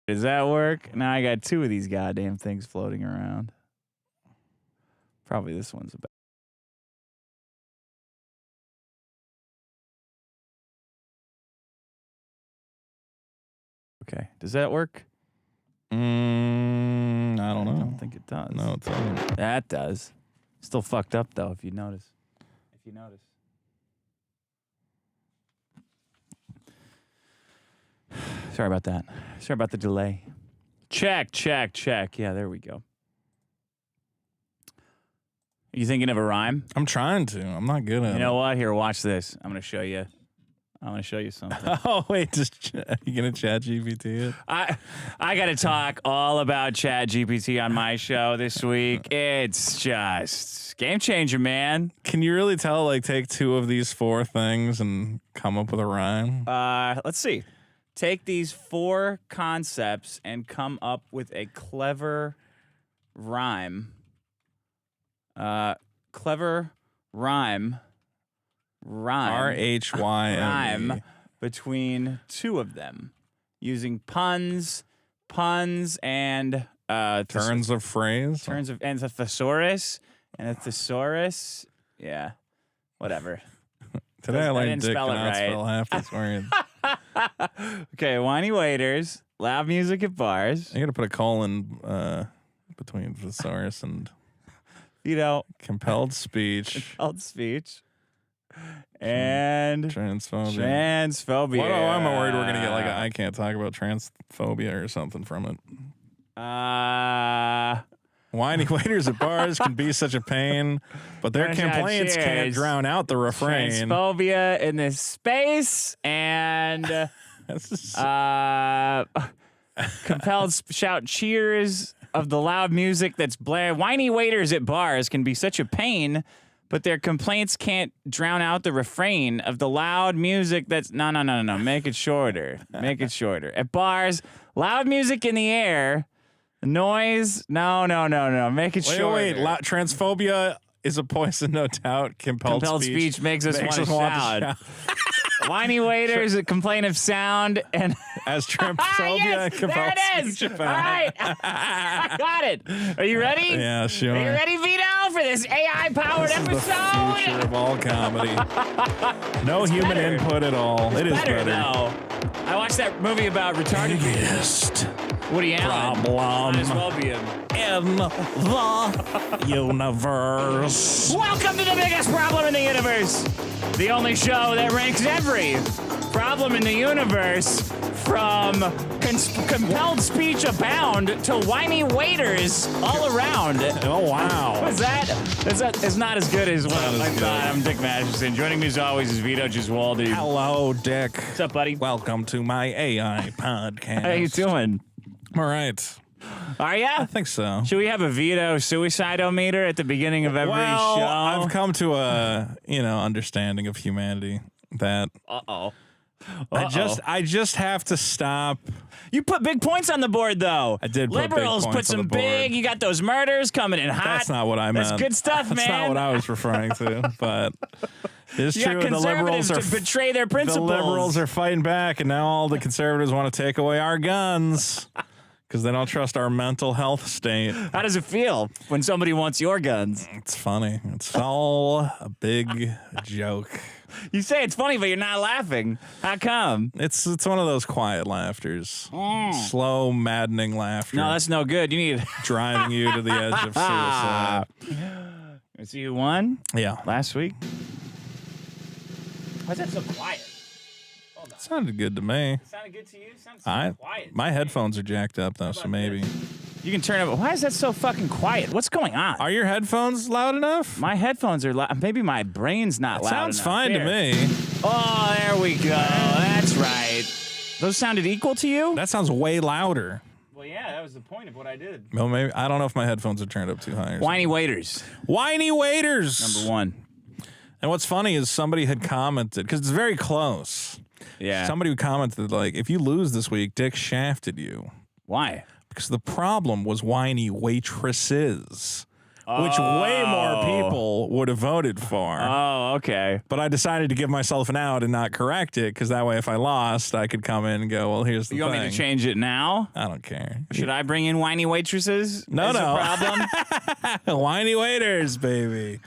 Does that work? Now I got 2 of these goddamn things floating around. Probably this one's about. Okay. Does that work? I don't know. I don't think it does. No, it doesn't. That does. Still fucked up though, if you notice. Sorry about that. Sorry about the delay. Check. Yeah, there we go. You thinking of a rhyme? I'm trying to. I'm not good at it. You know what? Here, watch this. I'm going to show you. I'm going to show you something. Oh, wait. You going to chat GPT it? I got to talk all about Chat GPT on my show this week. It's just game changer, man. Can you really tell, like, take 2 of these 4 things and come up with a rhyme? Let's see. Take these 4 concepts and come up with a clever rhyme. Clever rhyme. RHYME. Rhyme between 2 of them using puns, and turns of phrase. And a thesaurus and a thesaurus. Yeah, whatever. Today I learned didn't Dick spell it cannot right. spell half these words. Okay, Whiny Waiters, loud music at bars. I got to put a colon between thesaurus and compelled speech. Compelled speech. And transphobia. Transphobia. What? I'm worried we're gonna get like I can't talk about transphobia or something from it. Whiny waiters at bars can be such a pain, but their complaints can't drown out the refrain. Transphobia in this space and compelled shout cheers of the loud music that's blaring. Whiny waiters at bars can be such a pain, but their complaints can't drown out the refrain of the loud music that's... No. Make it shorter. Make it shorter. At bars, loud music in the air, noise... No. Make it shorter. Wait. Transphobia is a poison, no doubt. Compelled speech makes us want to shout. Whiny waiters complain of sound and... As transphobia yes, compelled there it is. speech. All right. I got it. Are you ready? Yeah, sure. Are you ready, Vito, for this AI-powered episode? The future of all comedy. No human input at all. It is better. Though. I watched that movie about retarded Biggest Woody Allen. problem Might as well be him. in the universe. Welcome to the biggest problem in the universe. The only show that ranks every problem in the universe from compelled speech abound to whiny waiters all around. Oh, wow. What's that? It's not as good as what I thought. I'm Dick Masterson. Joining me as always is Vito Giswaldi. Hello, Dick. What's up, buddy? Welcome to my AI podcast. How you doing? All right. Are ya? I think so. Should we have a Vito suicide-o-meter at the beginning of every show? I've come to a, understanding of humanity that I just have to stop. You put big points on the board, though. I did put Liberals big points put some on the board. big. You got those murders coming in hot. That's not what I meant. That's good stuff, man. That's not what I was referring to. But it's you true. Got the liberals are to betray their principles. The liberals are fighting back, and now all the conservatives want to take away our guns because they don't trust our mental health state. How does it feel when somebody wants your guns? It's funny. It's all a big joke. You say it's funny, but you're not laughing. How come? It's one of those quiet laughters. Slow, maddening laughter. No, that's no good. You need driving you to the edge of suicide. Let's see who won? Yeah. Last week? Why is that so quiet? Hold on. Sounded good to me. It sounded good to you? It sounded so quiet. My headphones are jacked up, though, so maybe. You can turn it. Why is that so fucking quiet? What's going on? Are your headphones loud enough? My headphones are loud. Maybe my brain's not loud enough. Sounds fine to me. Oh, there we go. That's right. Those sounded equal to you? That sounds way louder. Well, yeah, that was the point of what I did. Well, maybe I don't know if my headphones are turned up too high. Whiny waiters. Whiny waiters. Number 1. And what's funny is somebody had commented, because it's very close. Yeah. Somebody commented, like, if you lose this week, Dick shafted you. Why? Because the problem was whiny waitresses. which way more people would have voted for. Oh, okay. But I decided to give myself an out and not correct it, because that way if I lost, I could come in and go, well, here's the thing. You want me to change it now? I don't care. Should I bring in whiny waitresses? No, as no. a problem? Whiny waiters, baby.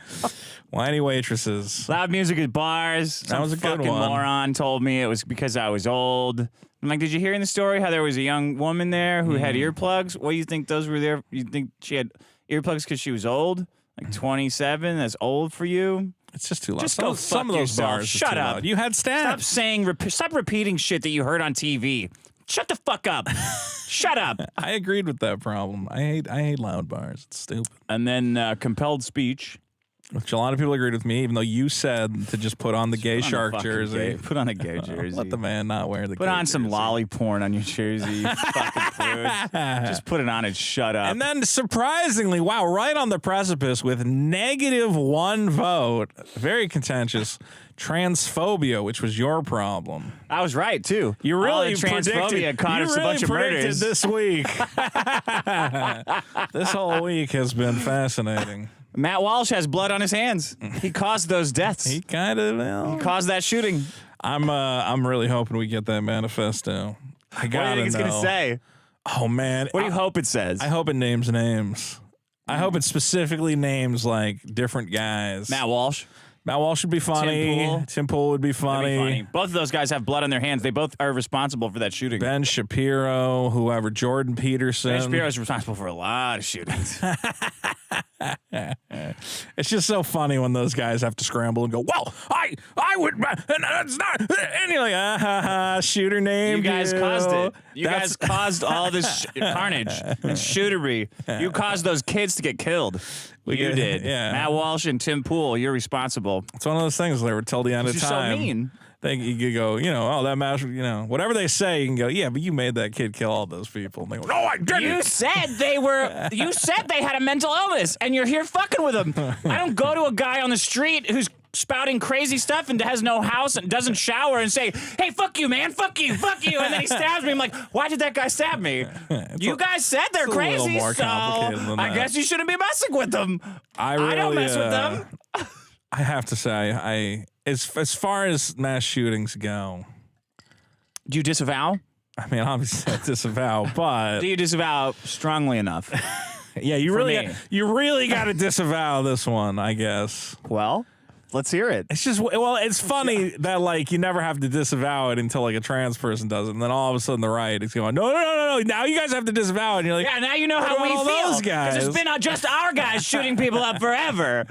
Whiny waitresses. Loud music at bars. That was a good fucking one. moron told me it was because I was old. I'm like, did you hear in the story how there was a young woman there who had earplugs? What do you think those were there? You think she had earplugs because she was old? Like 27? That's old for you? It's just too loud. Just go Some fuck of those yourself. bars. Shut up. Loud. You had Stop stats. stop repeating shit that you heard on TV. Shut the fuck up. Shut up. I agreed with that problem. I hate loud bars. It's stupid. And then compelled speech. Which a lot of people agreed with me, even though you said to just put on the gay shark jersey. Put on a gay jersey. Let the man not wear the Put gay on some jersey. lolly porn on your jersey. You fucking prude. Just put it on and shut up. And then surprisingly, wow, right on the precipice with -1 vote, very contentious, transphobia, which was your problem. I was right too. You All really the transphobia predicted, caused you us really a bunch of predicted murders. this week. This whole week has been fascinating. Matt Walsh has blood on his hands. He caused those deaths. He kind of caused that shooting. I'm really hoping we get that manifesto. I What do gotta you think it's know. gonna say? Oh man, What do you hope it says? I hope it names names. I hope it specifically names like different guys. Matt Walsh. Matt Walsh would be funny. Tim Pool would be That'd funny. be funny. Both of those guys have blood on their hands. They both are responsible for that shooting. Ben Shapiro, whoever, Jordan Peterson. Ben Shapiro is responsible for a lot of shootings. It's just so funny when those guys have to scramble and go, well, I would, and that's not, and you're like, shooter name. You guys caused it. You guys caused all this carnage and shootery. You caused those kids to get killed. You did. Yeah. Matt Walsh and Tim Pool, you're responsible. It's one of those things they were till the end of You're so time. mean. You could go, oh, that matter, whatever they say, you can go, yeah, but you made that kid kill all those people. And they go, no, I didn't. You said you said they had a mental illness, and you're here fucking with them. I don't go to a guy on the street who's spouting crazy stuff and has no house and doesn't shower and say, hey, fuck you, man, fuck you, and then he stabs me. I'm like, why did that guy stab me? You guys said they're it's a little crazy, more so complicated than I that. guess you shouldn't be messing with them. I don't mess with them. I have to say, as far as mass shootings go, Do you disavow? I mean, obviously I disavow, but Do you disavow strongly enough? yeah, you me. really got to disavow this one, I guess. Well, let's hear it. It's just, well, it's funny that like you never have to disavow it until like a trans person does it, and then all of a sudden the right is going, no, now you guys have to disavow it, and you're like, Yeah, now you know what how about we all feel. those guys? Because it's been just our guys shooting people up forever.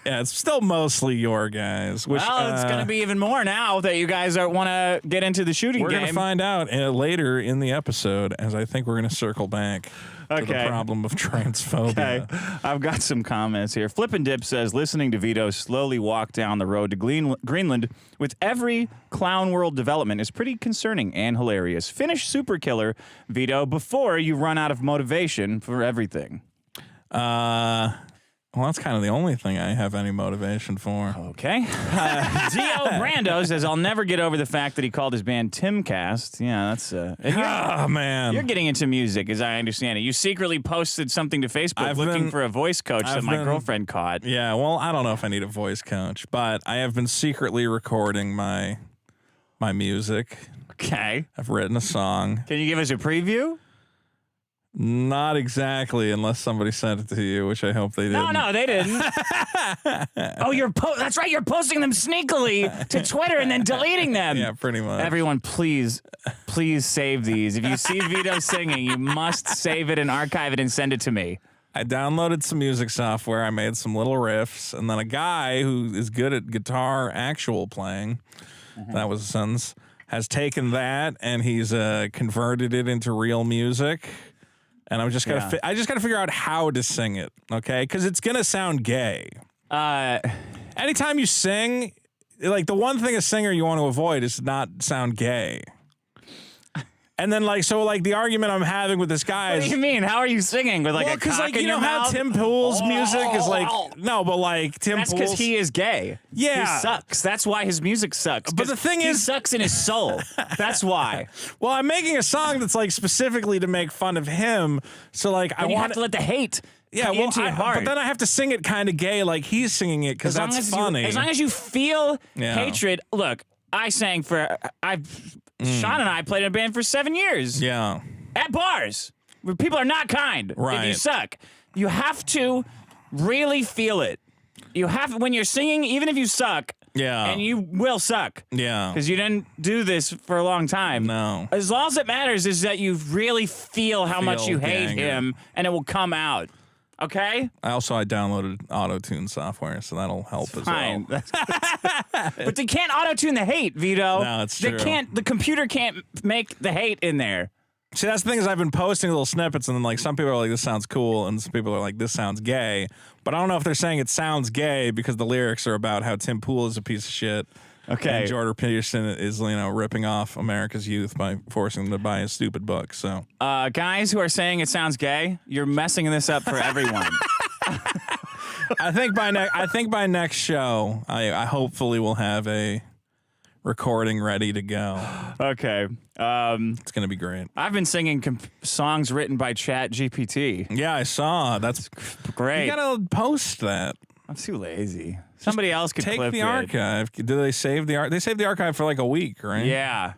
yeah, it's still mostly your guys. Which, Well, it's going to be even more now that you guys want to get into the shooting we're game. going to find out later in the episode, as I think we're going to circle back to the problem of transphobia. Okay, I've got some comments here. Flippin' Dip says, listening to Vito slowly walk down the road to Greenland with every Clown World development is pretty concerning and hilarious. Finish Super Killer, Vito, before you run out of motivation for everything. Well, that's kind of the only thing I have any motivation for. Okay. Dio Brando says, I'll never get over the fact that he called his band Timcast. Yeah, that's... Oh, man. You're getting into music, as I understand it. You secretly posted something to Facebook looking for a voice coach that my girlfriend caught. Yeah, well, I don't know if I need a voice coach, but I have been secretly recording my music. Okay. I've written a song. Can you give us a preview? Not exactly, unless somebody sent it to you, which I hope they didn't. No, they didn't. Oh, that's right. You're posting them sneakily to Twitter and then deleting them. Yeah, pretty much. Everyone, please save these. If you see Vito singing, you must save it and archive it and send it to me. I downloaded some music software. I made some little riffs, and then a guy who is good at guitar actual playing, that was a sentence, has taken that and he's converted it into real music. And I'm just gotta I just gotta figure out how to sing it, okay? Because it's gonna sound gay. Anytime you sing, like the one thing a singer you want to avoid is not sound gay. And then the argument I'm having with this guy What is. do you mean? How are you singing with a cock in you your know how mouth? Tim Pool's music is no, but Tim That's Pool's. because he is gay. Yeah. He sucks. That's why his music sucks. But the thing he is- sucks in his soul. That's why. Well, I'm making a song that's specifically to make fun of him. So I And you want have to let the hate cut into your heart. but then I have to sing it kind of gay, like he's singing it, because that's funny. As long as you feel hatred. Look, Sean and I played in a band for 7 years. Yeah. At bars where people are not kind. Right. If you suck. You have to really feel it. You have, when you're singing, even if you suck. Yeah. And you will suck. Yeah. Because you didn't do this for a long time. No. As long as it matters is that you really feel how much you hate anger. him, and it will come out. Okay? I downloaded auto-tune software, so that'll help as Fine. well. But they can't auto-tune the hate, Vito. No, it's true. The computer can't make the hate in there. See, that's the thing is I've been posting little snippets, and then some people are like, this sounds cool, and some people are like, this sounds gay. But I don't know if they're saying it sounds gay because the lyrics are about how Tim Pool is a piece of shit. Okay. And Jordan Peterson is, ripping off America's youth by forcing them to buy his stupid book. So, guys who are saying it sounds gay, you're messing this up for everyone. I think by next show, I hopefully will have a recording ready to go. Okay. It's gonna be great. I've been singing songs written by Chat GPT. Yeah, I saw. That's Great. You gotta post that. I'm too lazy. Somebody else could Take clip the it. archive. Do they save the They saved the archive for a week, right? Yeah.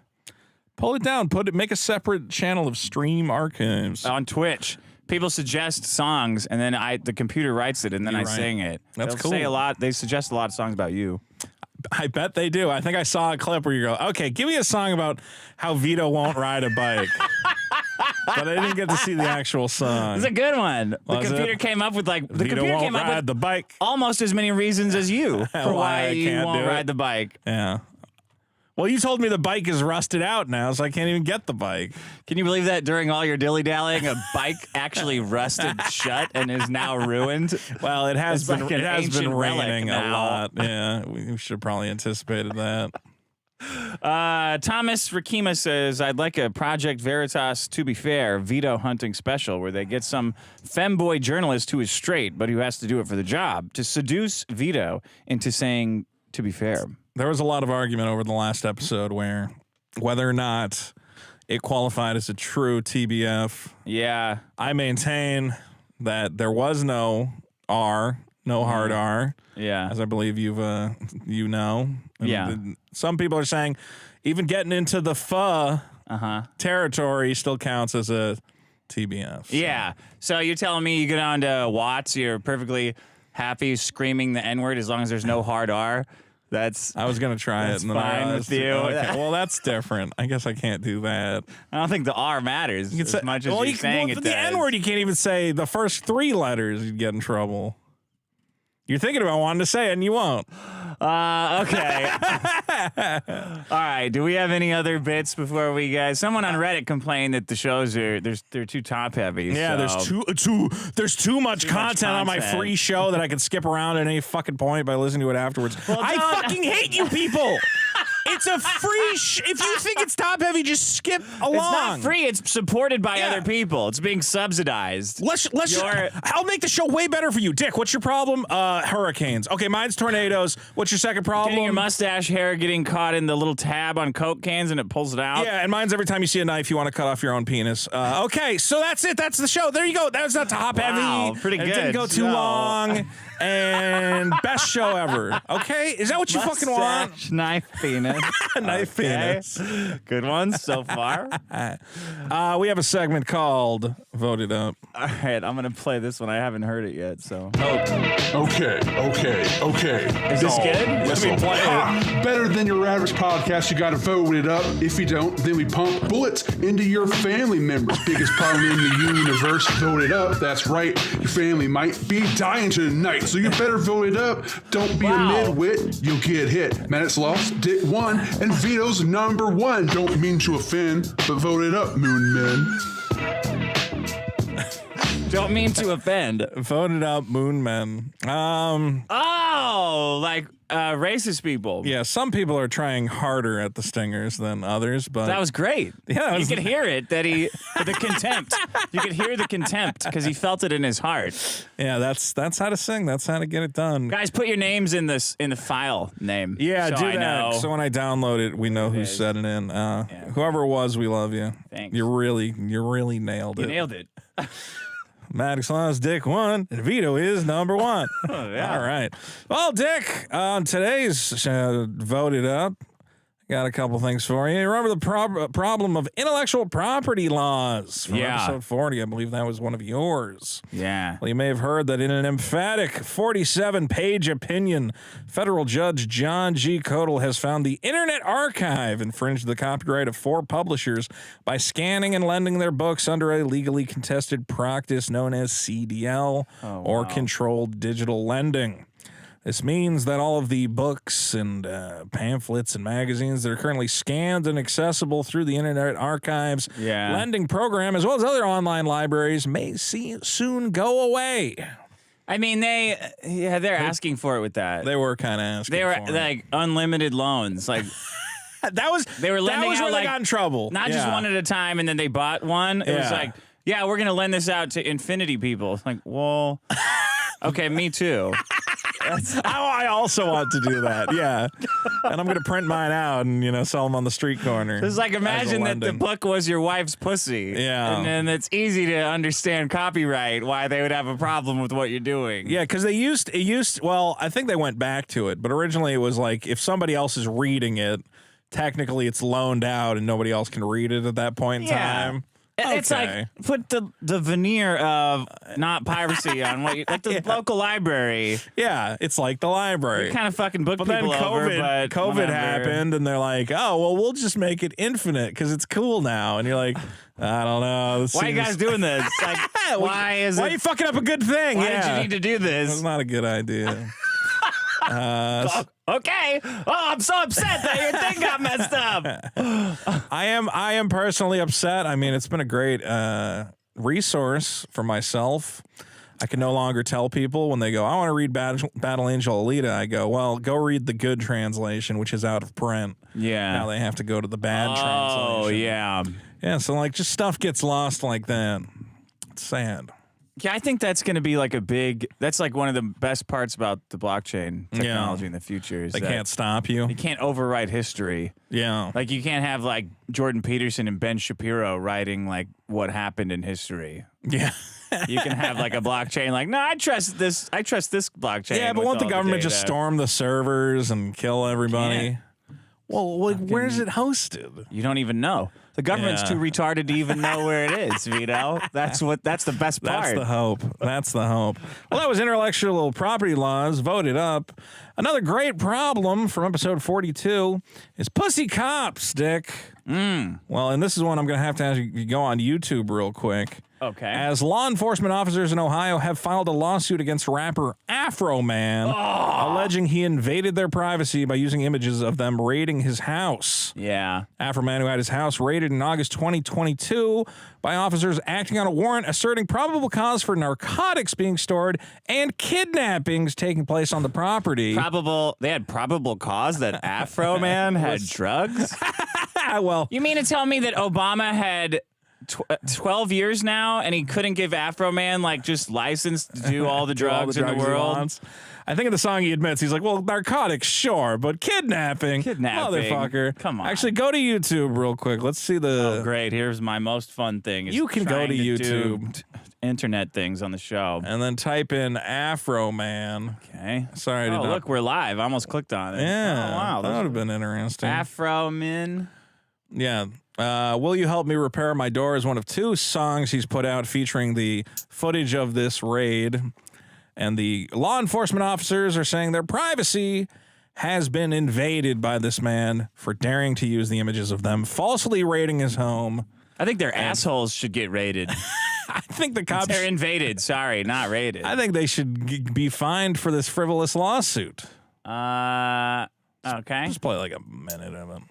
Pull it down. Make a separate channel of stream archives. On Twitch. People suggest songs, and then the computer writes it, and then I sing it. That's They'll cool. say a lot. They suggest a lot of songs about you. I bet they do. I think I saw a clip where you go, okay, give me a song about how Vito won't ride a bike. But I didn't get to see the actual song. It's a good one. The Was computer it? came up with Vito won't ride the bike. almost as many reasons as you for why I you can't won't do it. ride the bike. Yeah. Well, you told me the bike is rusted out now, so I can't even get the bike. Can you believe that during all your dilly-dallying, a bike actually rusted shut and is now ruined? Well, it has It's been like an it has been ancient relic raining a now. lot. Yeah, we should have probably anticipated that. Thomas Rakima says, I'd like a Project Veritas, to be fair, Vito hunting special where they get some femboy journalist who is straight but who has to do it for the job to seduce Vito into saying, to be fair. There was a lot of argument over the last episode whether or not it qualified as a true TBF. Yeah. I maintain that there was no R, no hard R. Yeah. As I believe you've you know. Yeah. Some people are saying even getting into the territory still counts as a TBF. So. Yeah. So you're telling me you get on to Watts, you're perfectly happy screaming the N-word as long as there's no hard R? I was gonna try it, and then I fine realized, with you. okay, well, that's different. I guess I can't do that. I don't think the R matters as much as you're saying it does. The N-word, you can't even say the first 3 letters. You'd get in trouble. You're thinking about wanting to say it, and you won't. Okay. All right. Do we have any other bits before we guys? Someone on Reddit complained that the shows they're too top heavy. Yeah, so. there's too much content on my free show that I can skip around at any fucking point by listening to it afterwards. I fucking hate you people. It's a free if you think it's top heavy, just skip along. It's not free. It's supported by other people. It's being subsidized. I'll make the show way better for you. Dick, what's your problem? Hurricanes. Okay, mine's tornadoes. What's your second problem? Getting your mustache hair getting caught in the little tab on Coke cans and it pulls it out. Yeah, and mine's every time you see a knife, you want to cut off your own penis. Okay, so that's it. That's the show. There you go. That was not top heavy. Pretty good. It didn't go too long. And best show ever. Okay, is that what you fucking want? Mustache, knife penis. Knife penis. Good ones so far. We have a segment called Vote It Up. All right, I'm gonna play this one. I haven't heard it yet, so. Okay. Is this good? Let me play it. Better than your average podcast, you gotta vote it up. If you don't, then we pump bullets into your family members. Biggest problem in the universe, vote it up. That's right, your family might be dying tonight, so you better vote it up. Don't be a midwit, you'll get hit. Matt's lost, Dick won, and Vito's number 1. Don't mean to offend, but vote it up, Moon Men. Don't mean to offend. Voted up Moon Men. Oh, like racist people. Yeah, some people are trying harder at the stingers than others, but That was great. Yeah, You could hear it, the contempt. You could hear the contempt because he felt it in his heart. yeah, that's how to sing. That's how to get it done. Guys, put your names in the file name. Yeah, so do I that. know. So when I download it, we know who is. set it in. Whoever it was, we love you. Thanks. You really nailed it. You nailed it. Maddox Law's Dick 1, and Vito is number 1. Oh, yeah. All right. Well, Dick, on today's Voted Up, I got a couple things for you. Remember the problem of intellectual property laws from Yeah. episode 40. I believe that was one of yours. Yeah. Well, you may have heard that in an emphatic 47-page opinion, federal judge John G. Codal has found the Internet Archive infringed the copyright of 4 publishers by scanning and lending their books under a legally contested practice known as CDL, or Controlled Digital Lending. This means that all of the books and pamphlets and magazines that are currently scanned and accessible through the Internet Archive's lending program, as well as other online libraries, may soon go away. I mean, they're asking for it with that. They were kind of asking. They were for it. like unlimited loans, like they were lending that was out where like they got in trouble. not just one at a time, and then they bought one. It was like, yeah, we're gonna lend this out to infinity people. Like, well, okay, me too. I also want to do that, yeah. And I'm going to print mine out and, sell them on the street corner. It's like, imagine that the lending. book was your wife's pussy. Yeah. And then it's easy to understand copyright, why they would have a problem with what you're doing. Yeah, because well, I think they went back to it, but originally it was like if somebody else is reading it, technically it's loaned out and nobody else can read it at that point in time. It's Okay. like put the veneer of not piracy on what you like the local library. Yeah, it's like the library. You kind of fucking book But then people over, but COVID whatever. happened, and they're like, "Oh, well, we'll just make it infinite because it's cool now." And you're like, "I don't know. Why are you guys doing this? Like, why is Why it? are you fucking up a good thing? Why yeah. did you need to do That's this? not a good idea." Okay. Oh, I'm so upset that your thing got messed up. I am personally upset. I mean, it's been a great resource for myself. I can no longer tell people when they go, I want to read Battle Angel Alita. I go, well, go read the good translation, which is out of print. Yeah. Now they have to go to the bad translation. Oh, yeah. Yeah, so like just stuff gets lost like that. It's sad. Yeah, I think that's going to be like that's like one of the best parts about the blockchain technology in the future. Is They that can't stop you. You can't overwrite history. Yeah. Like you can't have like Jordan Peterson and Ben Shapiro writing like what happened in history. Yeah. You can have like a blockchain like, no, I trust this blockchain. Yeah, but with won't the all government just data." storm the servers and kill everybody? Well, where is it hosted? You don't even know. The government's too retarded to even know where it is, Vito. That's the best part. That's the hope. That's the hope. Well, that was intellectual property laws voted up. Another great problem from episode 42 is pussy cops, Dick. Well, and this is one I'm going to have you go on YouTube real quick. Okay. As law enforcement officers in Ohio have filed a lawsuit against rapper Afroman, alleging he invaded their privacy by using images of them raiding his house. Yeah. Afroman, who had his house raided in August 2022 by officers acting on a warrant asserting probable cause for narcotics being stored and kidnappings taking place on the property. They had probable cause that Afroman had drugs? Well, You mean to tell me that Obama had 12 years now and he couldn't give Afroman like just license to do all the drugs in the he world? wants. I think in the song he admits, he's like, well, narcotics, sure, but kidnapping, motherfucker. Come on. Actually, go to YouTube real quick. Let's see the... Oh, great. Here's my most fun thing. Is You can go trying to do YouTube. internet things on the show. And then type in Afroman. Okay. Sorry to Oh, look, we're live. I almost clicked on it. Yeah. Oh, wow. That would have been interesting. Afroman. Yeah. Will You Help Me Repair My Door is one of 2 songs he's put out featuring the footage of this raid. And the law enforcement officers are saying their privacy has been invaded by this man for daring to use the images of them falsely raiding his home. I think their assholes should get raided. I think the cops... They're invaded. Sorry, not raided. I think they should be fined for this frivolous lawsuit. Okay. Just play like a minute of it.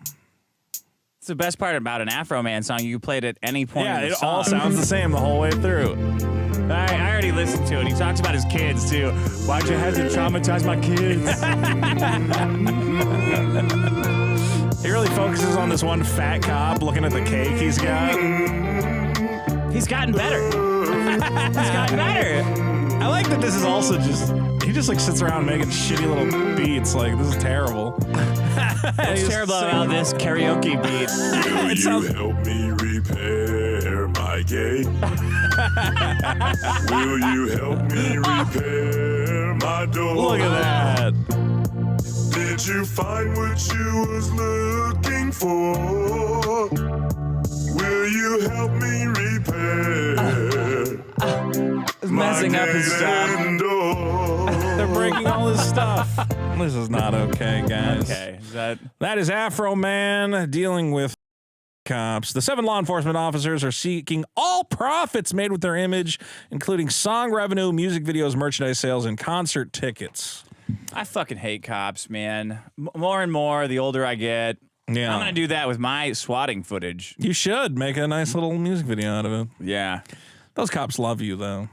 It's the best part about an Afroman song. You play it at any point in the it song. all sounds the same the whole way through. All right, really listen to it. He talks about his kids, too. Why'd you have to traumatize my kids? He really focuses on this one fat cop looking at the cake he's got. He's gotten better. He's gotten better. I like that this is also just, he just like sits around making shitty little beats. Like, this is terrible. What's terrible about this karaoke beat? Will you help me repair my gate? Will you help me repair my door? Look at that. Did you find what you was looking for? Will you help me repair Messing up his stuff. They're breaking all his stuff. This is not okay, guys. Okay, That is Afroman dealing with cops. The 7 law enforcement officers are seeking all profits made with their image, including song revenue, music videos, merchandise sales, and concert tickets. I fucking hate cops, man. More and more, the older I get. Yeah. I'm going to do that with my swatting footage. You should make a nice little music video out of it. Yeah. Those cops love you, though.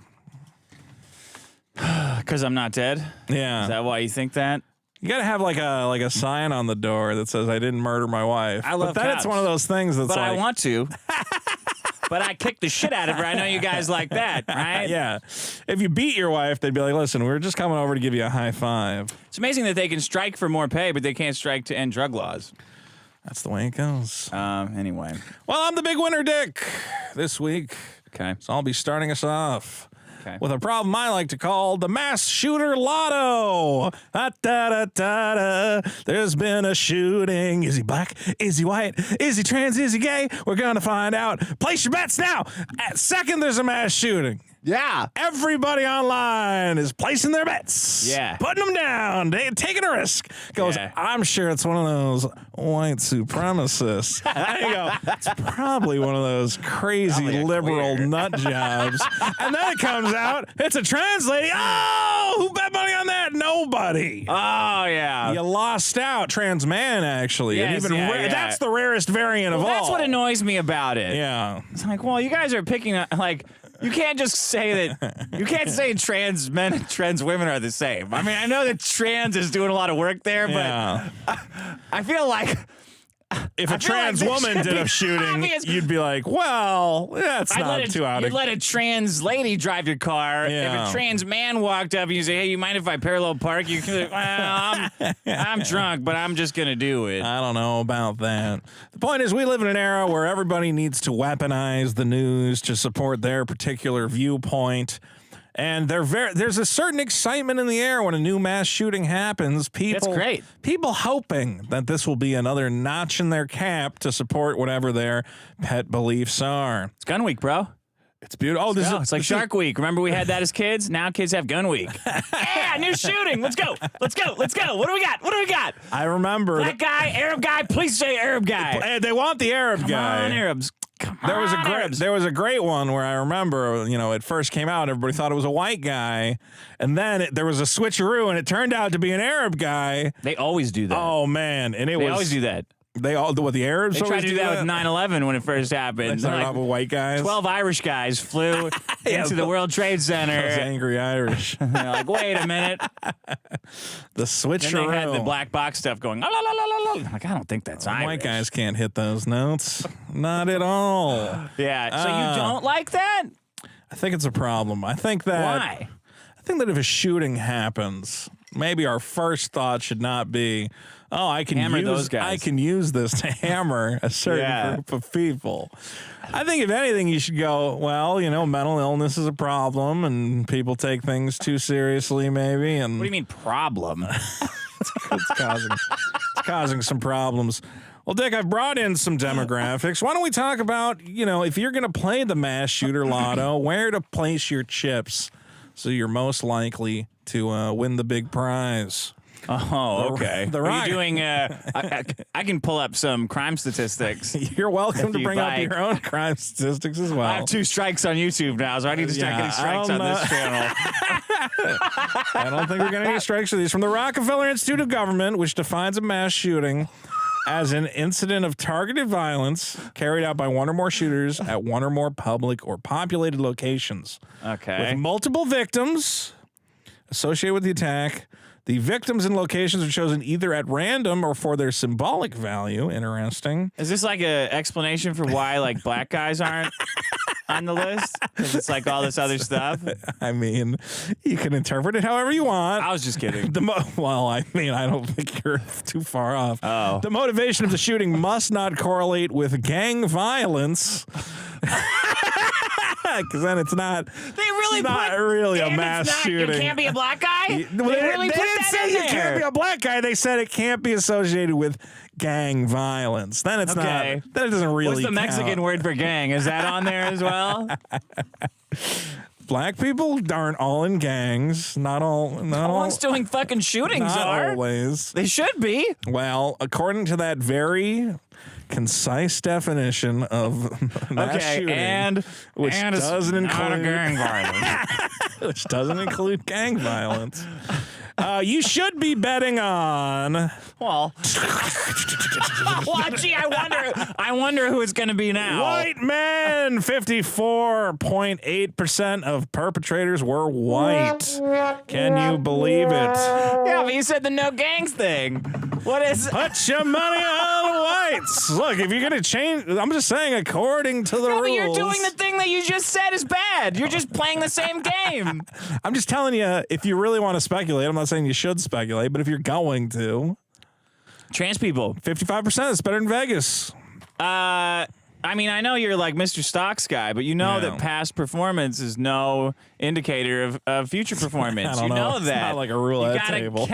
Because I'm not dead? Yeah. Is that why you think that? You gotta have like a sign on the door that says "I didn't murder my wife." I love but then cops. it's one of those things that's But like, I want to. But I kick the shit out of her. I know you guys like that, right? yeah. If you beat your wife, they'd be like, "Listen, we're just coming over to give you a high five." It's amazing that they can strike for more pay, but they can't strike to end drug laws. That's the way it goes. Anyway. Well, I'm the big winner, Dick, this week. Okay. So I'll be starting us off. Okay. With a problem I like to call the mass shooter lotto. Da-da-da-da. There's been a shooting. Is he black? Is he white? Is he trans? Is he gay? We're going to find out. Place your bets now. At second, there's a mass shooting. Yeah. Everybody online is placing their bets. Yeah. Putting them down. Taking a risk. Goes, Yeah. I'm sure it's one of those white supremacists. There you go. It's probably one of those crazy Probably a liberal queer. nut jobs. And then it comes out, it's a trans lady. Oh, who bet money on that? Nobody. Oh, yeah. You lost out. Trans man, actually. Yes, and even yeah. that's the rarest variant of all. That's what annoys me about it. Yeah. It's like, well, you guys are picking, like, you can't just say that, you can't say trans men and trans women are the same. I mean, I know that trans is doing a lot of work there, but Yeah. I feel like If a I feel trans like this woman should did be a shooting, obvious. you'd be like, well, that's not too out you'd of... let a trans lady drive your car. Yeah. If a trans man walked up and you say, hey, you mind if I parallel park? You can be like, well, I'm drunk, but I'm just going to do it. I don't know about that. The point is, we live in an era where everybody needs to weaponize the news to support their particular viewpoint. And there's a certain excitement in the air when a new mass shooting happens. People, That's great. People hoping that this will be another notch in their cap to support whatever their pet beliefs are. It's Gun Week, bro. It's beautiful. Oh, It's like Shark Week. Remember we had that as kids? Now kids have Gun Week. Yeah, new shooting. Let's go. Let's go. Let's go. What do we got? What do we got? I remember. Black guy, Arab guy. Please say Arab guy. They want the Arab guy. Come on, Arabs. Come There was on, there was a great one where I remember, it first came out, everybody thought it was a white guy, and then there was a switcheroo, and it turned out to be an Arab guy. They always do that. Oh man, and they always do that. They all do what the Arabs They tried always to do that with 9/11 when it first They happened. started Like, off with white guys. 12 Irish guys flew into the World Trade Those Center. angry Irish. They're like, wait a minute. The Then switcheroo. they had the black box stuff going. La, la, la, la, la. Like, I don't think that's Irish. White guys can't hit those notes. Not at all. Yeah. So you don't like that? I think it's a problem. I think that. Why? I think that if a shooting happens, maybe our first thought should not be, oh, I can Hammer use those guys. I can use this to hammer a certain Yeah. group of people. I think if anything, you should go, well, mental illness is a problem, and people take things too seriously, maybe. And What do you mean problem? it's causing some problems. Well, Dick, I've brought in some demographics. Why don't we talk about, if you're going to play the mass shooter lotto, where to place your chips so you're most likely to win the big prize. Oh, okay. The Are rock- you doing? I can pull up some crime statistics. You're welcome to you bring up like. your own crime statistics as well. I have 2 strikes on YouTube now, so I need to start Yeah, getting strikes on this channel. I don't think we're getting any strikes for these. From the Rockefeller Institute of Government, which defines a mass shooting. as an incident of targeted violence carried out by one or more shooters at one or more public or populated locations. Okay. With multiple victims associated with the attack. The victims and locations are chosen either at random or for their symbolic value. Interesting. Is this like an explanation for why like black guys aren't on the list? Because it's like all this other stuff. I mean, you can interpret it however you want. I was just kidding. Well, I mean, I don't think you're too far off. Oh. The motivation of the shooting must not correlate with gang violence. Because then it's not. They really not really a mass shooting. You can't be a black guy. They didn't say you can't be a black guy. They said it can't be associated with gang violence. Then it's not. Then it doesn't really. What's the Mexican word for gang? Is that on there as well? Black people aren't all in gangs. Not all. No one's doing fucking shootings. Not always. They should be. Well, according to that very concise definition of mass shooting, which doesn't include gang violence, which doesn't include gang violence. You should be betting on. Well, gee, I wonder who it's going to be now. White men. 54.8% of perpetrators were white. Can you believe it? Yeah, but you said the no gangs thing. What is? Put your money on the whites. Look, if you're going to change, I'm just saying, according to the rules. But you're doing the thing that you just said is bad. You're just playing the same game. I'm just telling you, if you really want to speculate, I'm not saying you should speculate, but if you're going to. Trans people. 55% is better than Vegas. I mean, I know you're like Mr. Stocks guy, but you know that past performance is no indicator of future performance. I don't know. Know that. It's not like a roulette table.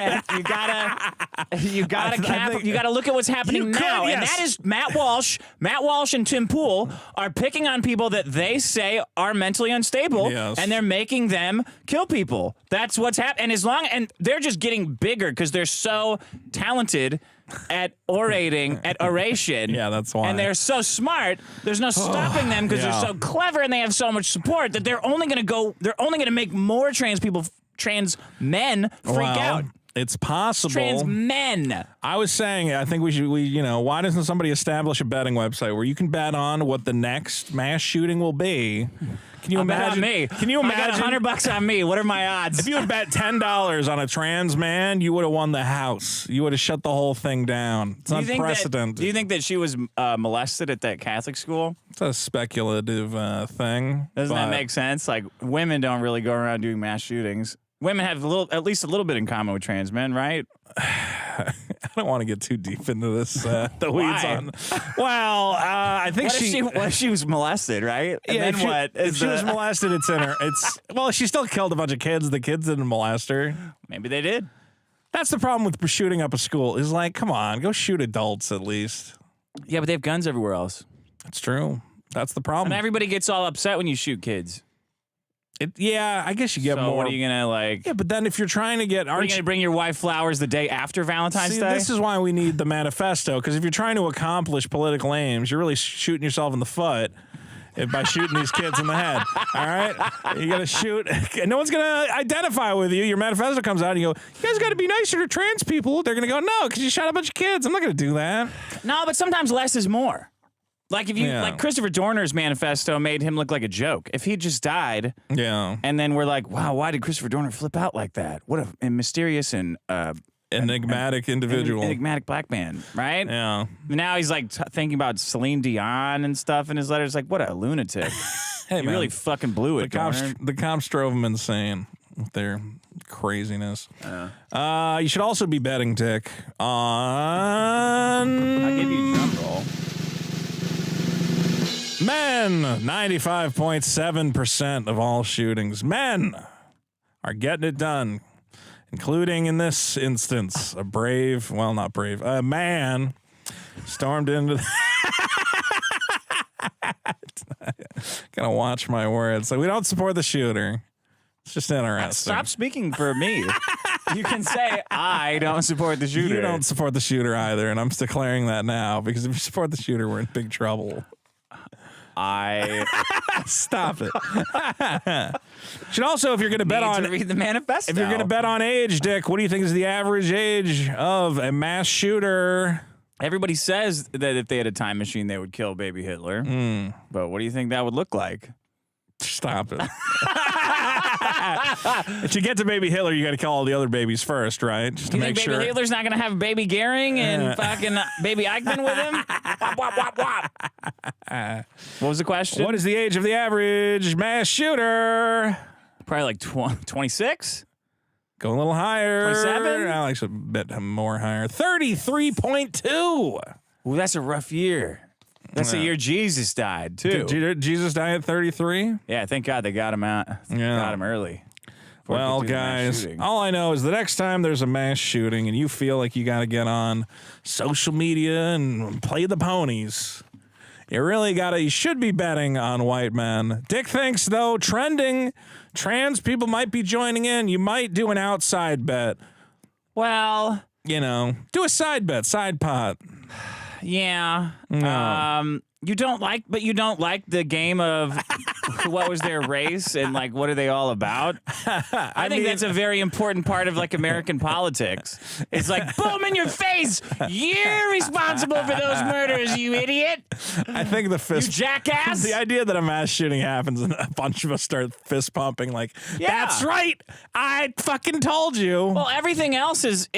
You gotta look at what's happening now, and that is Matt Walsh. Matt Walsh and Tim Pool are picking on people that they say are mentally unstable, and they're making them kill people. That's what's happening. And they're just getting bigger because they're so talented at orating, at oration. Yeah, that's why. And they're so smart, there's no stopping them because they're so clever and they have so much support that they're only going to make more trans men freak out. It's possible. Trans men. I was saying, I think why doesn't somebody establish a betting website where you can bet on what the next mass shooting will be? Can you imagine? Me. Can you imagine? I got $100 on me. What are my odds? If you had bet $10 on a trans man, you would have won the house. You would have shut the whole thing down. It's unprecedented. Do you think that she was molested at that Catholic school? It's a speculative thing. Doesn't that make sense? Like, women don't really go around doing mass shootings. Women have at least a little bit in common with trans men, right? I don't want to get too deep into this. The weeds on. Well, I think what if she was molested, right? And yeah. then If she was molested, it's in her. Well, she still killed a bunch of kids. The kids didn't molest her. Maybe they did. That's the problem with shooting up a school. Is like, come on, go shoot adults at least. Yeah, but they have guns everywhere else. It's true. That's the problem. And everybody gets all upset when you shoot kids. I guess you get more. What are you gonna like? Yeah, but then if you're trying to get, are you gonna bring your wife flowers the day after Valentine's Day? This is why we need the manifesto, because if you're trying to accomplish political aims, you're really shooting yourself in the foot by shooting these kids in the head. All right, you gotta shoot. No one's gonna identify with you. Your manifesto comes out, and you go, "You guys got to be nicer to trans people." They're gonna go, "No, because you shot a bunch of kids." I'm not gonna do that. No, but sometimes less is more. Like if you like Christopher Dorner's manifesto made him look like a joke. If he just died, and then we're like, wow, why did Christopher Dorner flip out like that? What a mysterious and enigmatic individual, enigmatic black man, right? Yeah. Now he's like thinking about Celine Dion and stuff in his letters. Like, what a lunatic! Hey, he really fucking blew it. The cops drove him insane with their craziness. You should also be betting, Dick, on. I'll give you a drum roll. Men, 95.7% of all shootings. Men are getting it done, including in this instance, a man stormed into. Gotta watch my words. So we don't support the shooter. It's just interesting. Stop speaking for me. You can say, I don't support the shooter. You don't support the shooter either, and I'm declaring that now, because if you support the shooter, we're in big trouble. Stop it. Should also, if you're going to bet on, read the manifesto. If you're going to bet on age, Dick, what do you think is the average age of a mass shooter? Everybody says that if they had a time machine, they would kill baby Hitler. But what do you think that would look like? Stop it. To get to baby Hitler, you got to kill all the other babies first, right? Just to You make think sure. baby Hitler's not going to have baby Goering and fucking baby Eichmann with him? Wop, wop, wop, wop. What was the question? What is the age of the average mass shooter? Probably like 26? Go a little higher. 27? Alex a bit more higher. 33.2. Ooh, that's a rough year. That's the year Jesus died, too. Did Jesus die at 33? Yeah, thank God they got him out. Yeah. Got him early. Before Well, he could do the mass guys, shooting. all I know is the next time there's a mass shooting and you feel like you got to get on social media and play the ponies, you should be betting on white men. Dick thinks, though, trending, trans people might be joining in. You might do an outside bet. Well, Do a side bet, side pot. yeah. No. You don't like the game of what was their race and like what are they all about? I think that's a very important part of like American politics. It's like boom in your face. You're responsible for those murders, you idiot. I think the You fist. jackass. The idea that a mass shooting happens and a bunch of us start fist pumping, like, Yeah. that's right, I fucking told you. Well, everything else is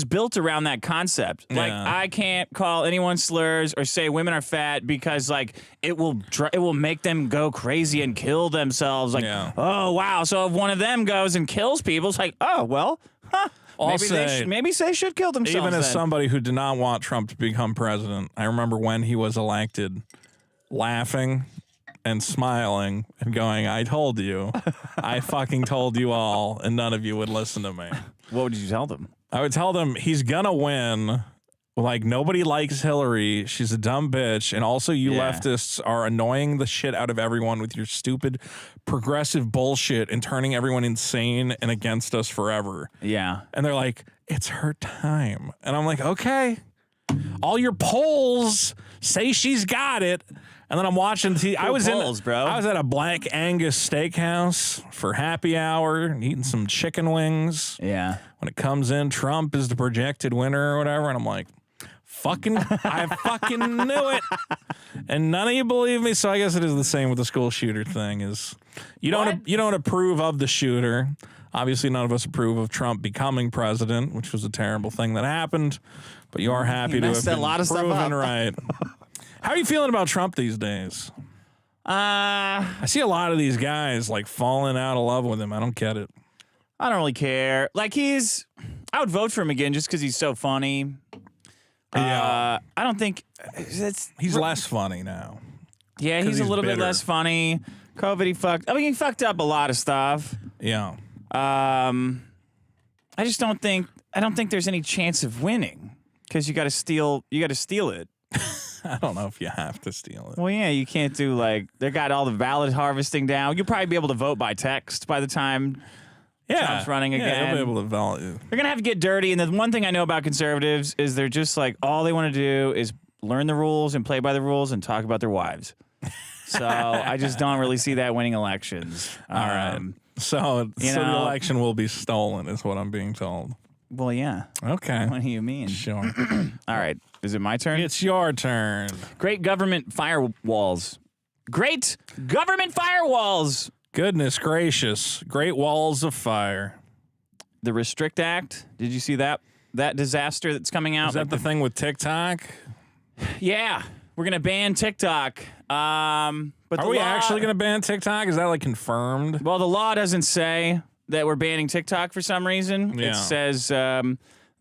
built around that concept. Like Yeah. I can't call anyone slurs or say women are fat because like it will make them go crazy and kill themselves. Like, Yeah. oh wow, so if one of them goes and kills people, it's like, oh well, huh. Maybe they should kill themselves. Even as then. somebody who did not want Trump to become president, I remember when he was elected, laughing and smiling and going, I told you. I fucking told you all, and none of you would listen to me. What would you tell them? I would tell them he's gonna win. Like, nobody likes Hillary. She's a dumb bitch. And also, you Yeah. leftists are annoying the shit out of everyone with your stupid progressive bullshit and turning everyone insane and against us forever. Yeah. And they're like, it's her time. And I'm like, okay. All your polls say she's got it. And then I'm watching TV. I was at a Black Angus steakhouse for happy hour, eating some chicken wings. Yeah. When it comes in, Trump is the projected winner or whatever. And I'm like, I fucking knew it. And none of you believe me. So I guess it is the same with the school shooter thing is you don't approve of the shooter. Obviously, none of us approve of Trump becoming president, which was a terrible thing that happened. But you are happy to have been a lot of stuff proven up. right. How are you feeling about Trump these days? I see a lot of these guys like falling out of love with him. I don't get it. I don't really care. Like I would vote for him again just because he's so funny. Yeah. I don't think He's less funny now. Yeah, he's a he's little bit bitter. less funny. COVID, he fucked up a lot of stuff. Yeah. I just don't think there's any chance of winning because you got to steal it. I don't know if you have to steal it. Well, yeah, you can't do like they got all the ballot harvesting down. You'll probably be able to vote by text by the time Trump's running again. Yeah, you'll be able to value. They're gonna have to get dirty. And the one thing I know about conservatives is they're just like all they want to do is learn the rules and play by the rules and talk about their wives. So I just don't really see that winning elections. All right. So the election will be stolen, is what I'm being told. Well, yeah. Okay. What do you mean? Sure. All right. Is it my turn? It's your turn. Great government firewalls. Great government firewalls. Goodness gracious. Great walls of fire. The Restrict Act. Did you see that disaster that's coming out? Is that the thing with TikTok? Yeah. We're going to ban TikTok. But Are we actually going to ban TikTok? Is that like confirmed? Well, the law doesn't say that we're banning TikTok for some reason. Yeah. It says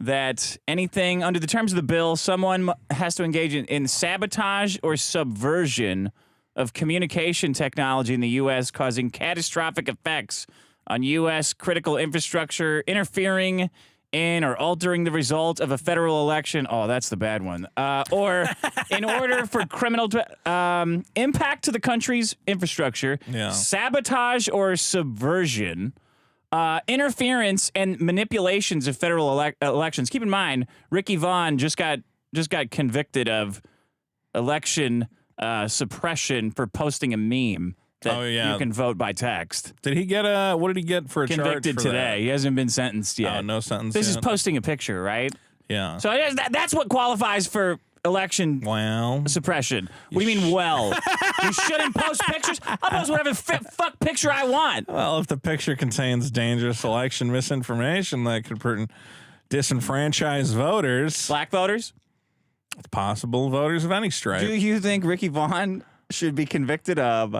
that anything under the terms of the bill, someone has to engage in sabotage or subversion of communication technology in the U.S., causing catastrophic effects on U.S. critical infrastructure, interfering in or altering the result of a federal election. Oh, that's the bad one. Or in order for criminal impact to the country's infrastructure, sabotage or subversion, interference and manipulations of federal elections. Keep in mind, Ricky Vaughn just got convicted of election suppression for posting a meme that you can vote by text. Did he get what did he get for a charge convicted for today? that? He hasn't been sentenced yet. Oh, no sentence This is yet? posting a picture, right? Yeah. So that's what qualifies for election suppression. What do you mean, well? You shouldn't post pictures? I'll post whatever fuck picture I want. Well, if the picture contains dangerous election misinformation that could disenfranchise voters. Black voters? Possible voters of any stripe. Do you think Ricky Vaughn should be convicted of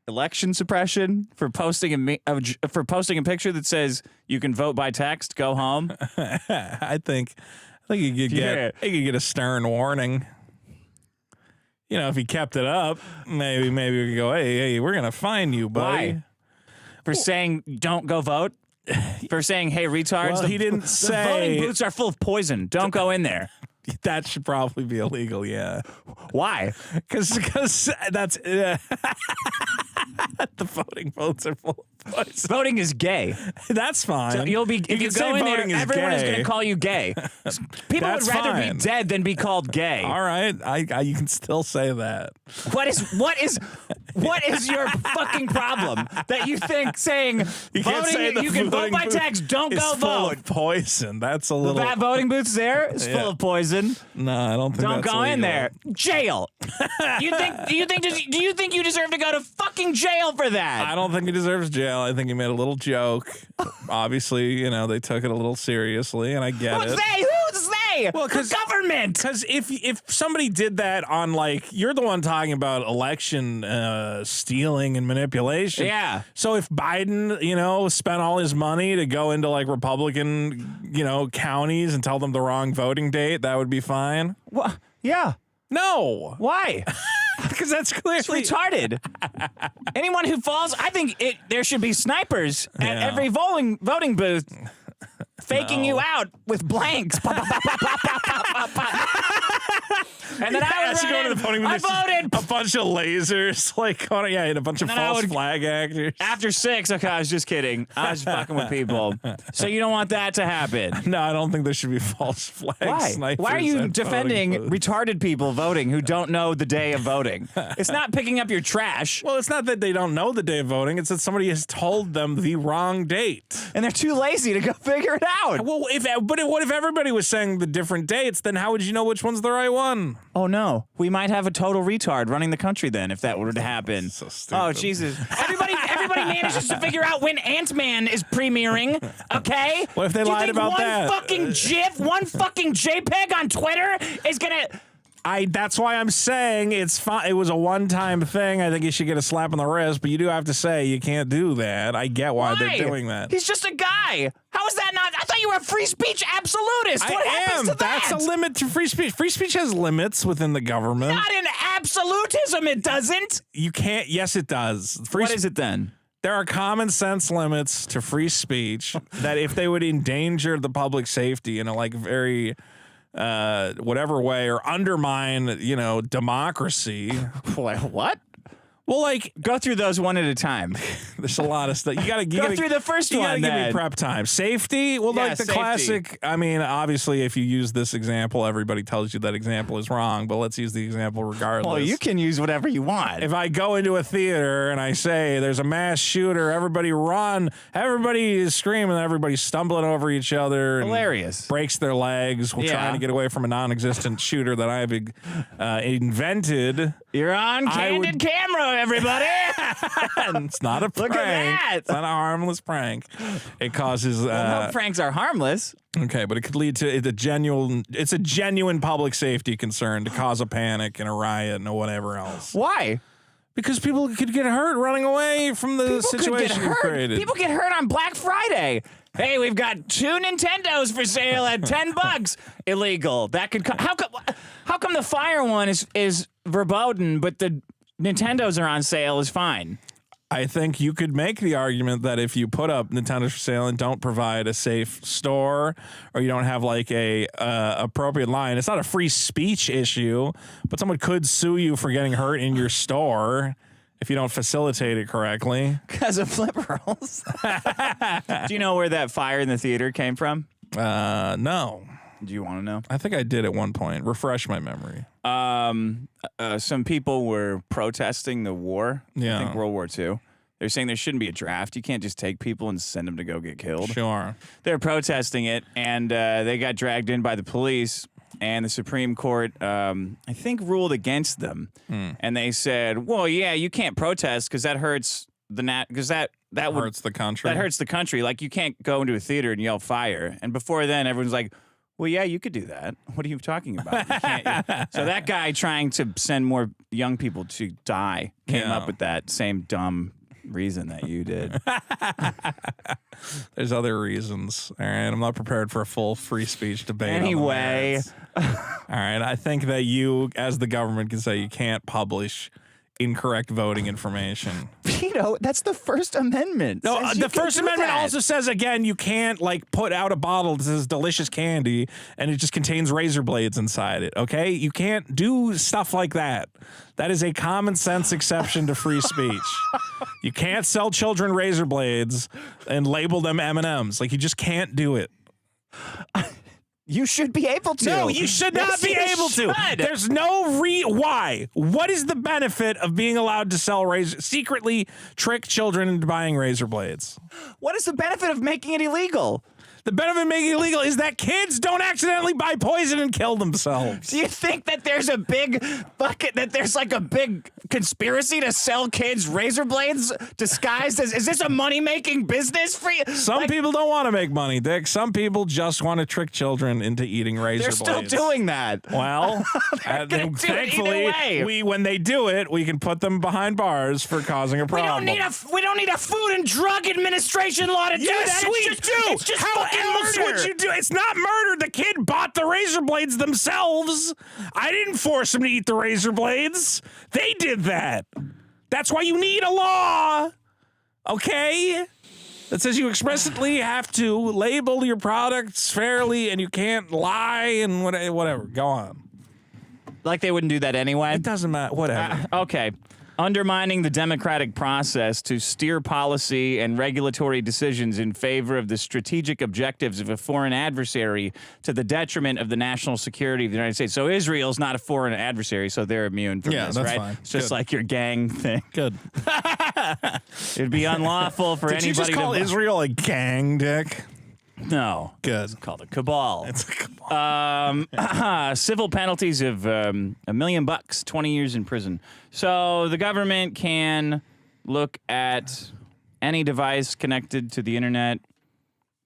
election suppression for posting a picture that says you can vote by text, go home? I think you could get a stern warning. You know, if he kept it up, maybe we could go, hey, we're gonna fine you, buddy. Why? For saying don't go vote? For saying, hey, retards, Well, he didn't say the voting booths are full of poison. Don't go in there. That should probably be illegal, yeah. Why? Because that's the voting booths are full of poison. Voting is gay. That's fine. So if you go in there, everyone is going to call you gay. People would rather be dead than be called gay. All right, you can still say that. What is your fucking problem that you think saying you can vote by text, don't go full vote? Of poison. That's a little. That voting booth's there is full of poison. No, I don't think. Don't that's go illegal. in there. Jail. Do you think you deserve to go to fucking jail for that? I don't think he deserves jail. I think he made a little joke. Obviously, they took it a little seriously, and I get it. Who's they? Well, the government. Because if somebody did that on, like, you're the one talking about election stealing and manipulation. Yeah. So if Biden, spent all his money to go into, like, Republican, counties and tell them the wrong voting date, that would be fine. What? Yeah. No. Why? Because that's clearly It's retarded. Anyone who falls, I think there should be snipers at every voting booth. Faking you out with blanks. Pop, pop, pop, pop, pop, pop, pop. And then I would go to the voting booth. I voted. A bunch of lasers, and a bunch of false flag actors. After 6, okay, I was just kidding. I was fucking with people. So you don't want that to happen. No, I don't think there should be false flag snipers. Why are you at defending voting booths. retarded people voting who don't know the day of voting? It's not picking up your trash. Well, it's not that they don't know the day of voting. It's that somebody has told them the wrong date. And they're too lazy to go figure it out. Well, what if everybody was saying the different dates? Then how would you know which one's the right one? Oh, no. We might have a total retard running the country then if that were to happen. So stupid. Oh, Jesus. Everybody manages to figure out when Ant-Man is premiering, okay? What if they lied about that? One fucking GIF, one fucking JPEG on Twitter is going to... That's why I'm saying it's fine. It was a one-time thing. I think you should get a slap on the wrist, but you do have to say you can't do that. I get why they're doing that. He's just a guy. How is that not? I thought you were a free speech absolutist. What happens to that? That's a limit to free speech. Free speech has limits within the government. Not in absolutism, it doesn't. You can't. Yes, it does. What is it then? There are common sense limits to free speech that if they would endanger the public safety in a very whatever way or undermine, democracy. What? Well, go through those one at a time. There's a lot of stuff. You gotta go through the first one. You gotta give me prep time. Safety. Well, the safety. classic. I mean, obviously, if you use this example, everybody tells you that example is wrong. But let's use the example regardless. Well, you can use whatever you want. If I go into a theater and I say there's a mass shooter, everybody run. Everybody is screaming. Everybody's stumbling over each other. And hilarious. Breaks their legs trying to get away from a non-existent shooter that I've invented. You're on candid camera, everybody. It's not a prank. Look at that. It's not a harmless prank. It causes. No pranks are harmless. Okay, but it could lead to it's a genuine public safety concern to cause a panic and a riot and whatever else. Why? Because people could get hurt running away from the situation you created. People get hurt on Black Friday. Hey, we've got 2 Nintendos for sale at $10. Illegal. That could how come the Fire one is verboten, but the Nintendos are on sale is fine? I think you could make the argument that if you put up Nintendos for sale and don't provide a safe store, or you don't have a appropriate line, it's not a free speech issue, but someone could sue you for getting hurt in your store if you don't facilitate it correctly. Because of liberals. Do you know where that fire in the theater came from? No. Do you want to know? I think I did at one point. Refresh my memory. Some people were protesting the war. Yeah. I think World War II. They're saying there shouldn't be a draft. You can't just take people and send them to go get killed. Sure. They're protesting it, and they got dragged in by the police. And the Supreme Court, I think, ruled against them. And they said, "Well, yeah, you can't protest because that hurts the because that hurts the country. That hurts the country. Like you can't go into a theater and yell fire." And before then, everyone's like, "Well, yeah, you could do that. What are you talking about?" You can't. So that guy trying to send more young people to die came up with that same dumb reason that you did. There's other reasons. All right, I'm not prepared for a full free speech debate. Anyway, all right, I think that you, as the government, can say you can't publish incorrect voting information. Vito, that's the First Amendment. No, the First Amendment also says, again, you can't like put out a bottle that says delicious candy and it just contains razor blades inside it, okay? You can't do stuff like that. That is a common sense exception to free speech. You can't sell children razor blades and label them M&Ms. Like, you just can't do it. You should be able to. No, you should not be able to. There's no why. What is the benefit of being allowed to sell secretly trick children into buying razor blades? What is the benefit of making it illegal? The benefit of making it illegal is that kids don't accidentally buy poison and kill themselves. Do you think that there's a big bucket, that there's like a big conspiracy to sell kids razor blades disguised as, is this a money-making business for you? Some people don't want to make money, Dick. Some people just want to trick children into eating razor blades. They're still doing that. Well, thankfully, when they do it, we can put them behind bars for causing a problem. We don't need a Food and Drug Administration law to do that. Yes, we do. It's just How else murder. would you do? It's not murder. The kid bought the razor blades themselves. I didn't force them to eat the razor blades. They did that. That's why you need a law, okay? That says you expressly have to label your products fairly and you can't lie and whatever. Go on. Like they wouldn't do that anyway? It doesn't matter. Whatever. Okay. Undermining the democratic process to steer policy and regulatory decisions in favor of the strategic objectives of a foreign adversary to the detriment of the national security of the United States. So Israel's not a foreign adversary, so they're immune from this, that's right? fine. It's just Good. like your gang thing. Good. It'd be unlawful for Did anybody you just call to... Israel a gang, Dick? No. Good. It's called a cabal. It's a cabal. Civil penalties of $1 million, 20 years in prison. So the government can look at any device connected to the internet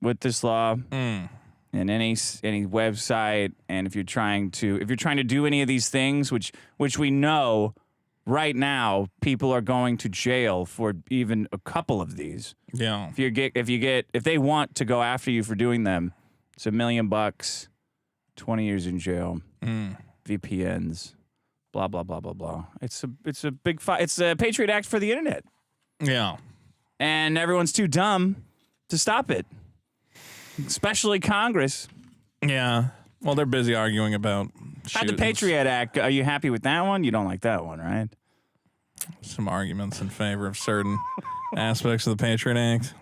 with this law, and any website. And if you're trying to do any of these things, which we know right now, people are going to jail for even a couple of these. Yeah. If they want to go after you for doing them, it's $1 million, 20 years in jail, VPNs, blah blah blah blah blah. It's a big fight. It's a Patriot Act for the internet, Yeah. and everyone's too dumb to stop it, especially Congress. Yeah. Well, they're busy arguing about Had the shootings. Patriot Act. Are you happy with that one? You don't like that one, right? Some arguments in favor of certain aspects of the Patriot Act.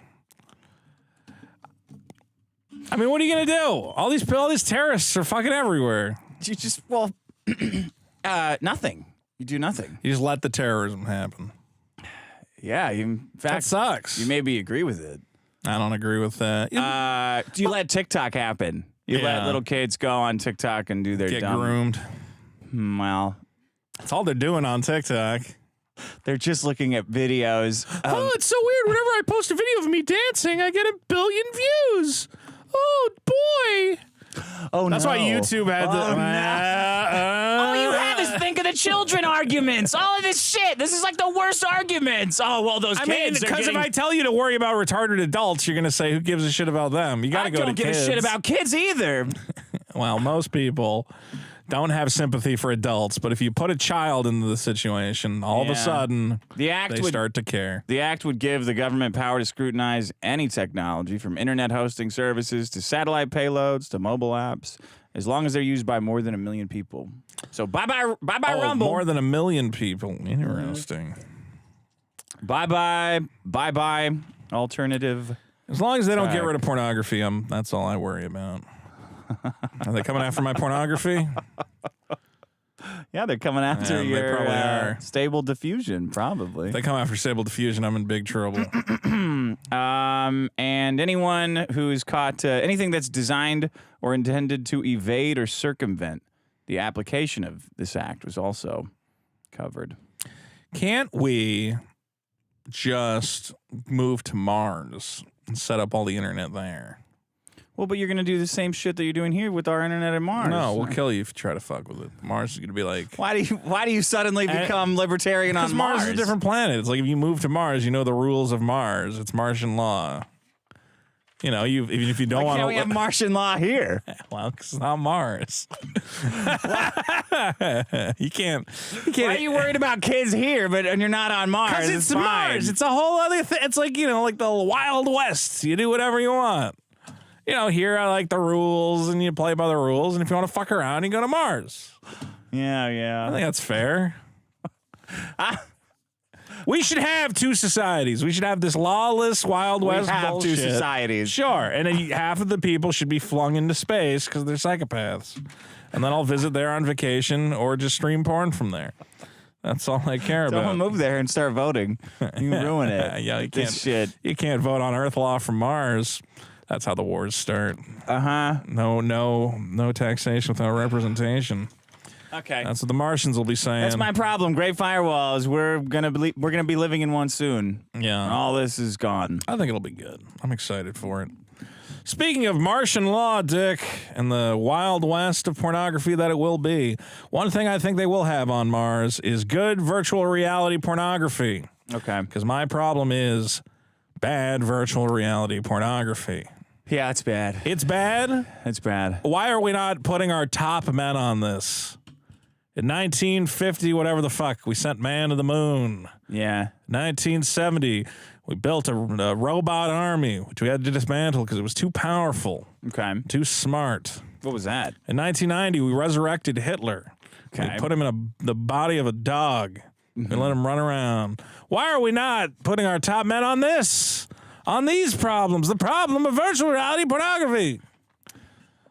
I mean, what are you gonna do? All these terrorists are fucking everywhere. You just nothing. You do nothing. You just let the terrorism happen. Yeah. In That fact, sucks. you maybe agree with it. I don't agree with that. Do you let TikTok happen? You let Yeah. little kids go on TikTok and do their Get dumb. groomed. Well, That's all they're doing on TikTok. they're just looking at videos. Oh, it's so weird. Whenever I post a video of me dancing, I get 1 billion views. Oh, boy. Oh, That's why YouTube had All you have is think of the children arguments. All of this shit. This is like the worst arguments. Oh, well, those I mean, kids are because getting... if I tell you to worry about retarded adults, you're going to say, who gives a shit about them? You got to go to don't give kids. a shit about kids either. Well, most people don't have sympathy for adults, but if you put a child into the situation, all of a Yeah. sudden, The act they would start to care. The act would give the government power to scrutinize any technology, from internet hosting services to satellite payloads to mobile apps, as long as they're used by more than 1 million people. So bye-bye Rumble. More than 1 million people. Interesting. Bye-bye alternative. As long as they don't get rid of pornography, that's all I worry about. Are they coming after my pornography? Yeah, they're coming after They your probably are. stable diffusion, probably. If they come after Stable Diffusion, I'm in big trouble. And anyone who's caught anything that's designed or intended to evade or circumvent the application of this act was also covered. Can't we just move to Mars and set up all the internet there? Well, but you're going to do the same shit that you're doing here with our internet at Mars. No, we'll kill you if you try to fuck with it. Mars is going to be like... Why do you suddenly become libertarian on Mars? Mars is a different planet. It's like if you move to Mars, you know the rules of Mars. It's Martian law. You know, even if you don't want to... Why can't we have Martian law here? Well, because it's not Mars. You can't... Why are you worried about kids here, and you're not on Mars? Because it's fine. Mars. It's a whole other thing. It's like, you know, like the Wild West. You do whatever you want. You know, here I like the rules, and you play by the rules, and if you want to fuck around, you go to Mars. Yeah. I think that's fair. We should have two societies. We should have this lawless Wild West have bullshit. two societies. Sure. And then half of the people should be flung into space because they're psychopaths. And then I'll visit there on vacation or just stream porn from there. That's all I care about. Don't move there and start voting. You ruin it. Yeah, you This shit. You can't vote on Earth law from Mars. That's how the wars start. Uh-huh. No taxation without representation. Okay. That's what the Martians will be saying. That's my problem. Great Firewalls. We're gonna be living in one soon. Yeah. And all this is gone. I think it'll be good. I'm excited for it. Speaking of Martian law, Dick, and the Wild West of pornography that it will be, one thing I think they will have on Mars is good virtual reality pornography. Okay. Because my problem is bad virtual reality pornography. Yeah, it's bad. It's bad? It's bad. Why are we not putting our top men on this? In 1950, whatever the fuck, we sent man to the moon. Yeah. 1970, we built a robot army, which we had to dismantle because it was too powerful, Okay. too smart. What was that? In 1990, we resurrected Hitler. Okay. We put him in the body of a dog and let him run around. Why are we not putting our top men on this? On these problems, the problem of virtual reality pornography.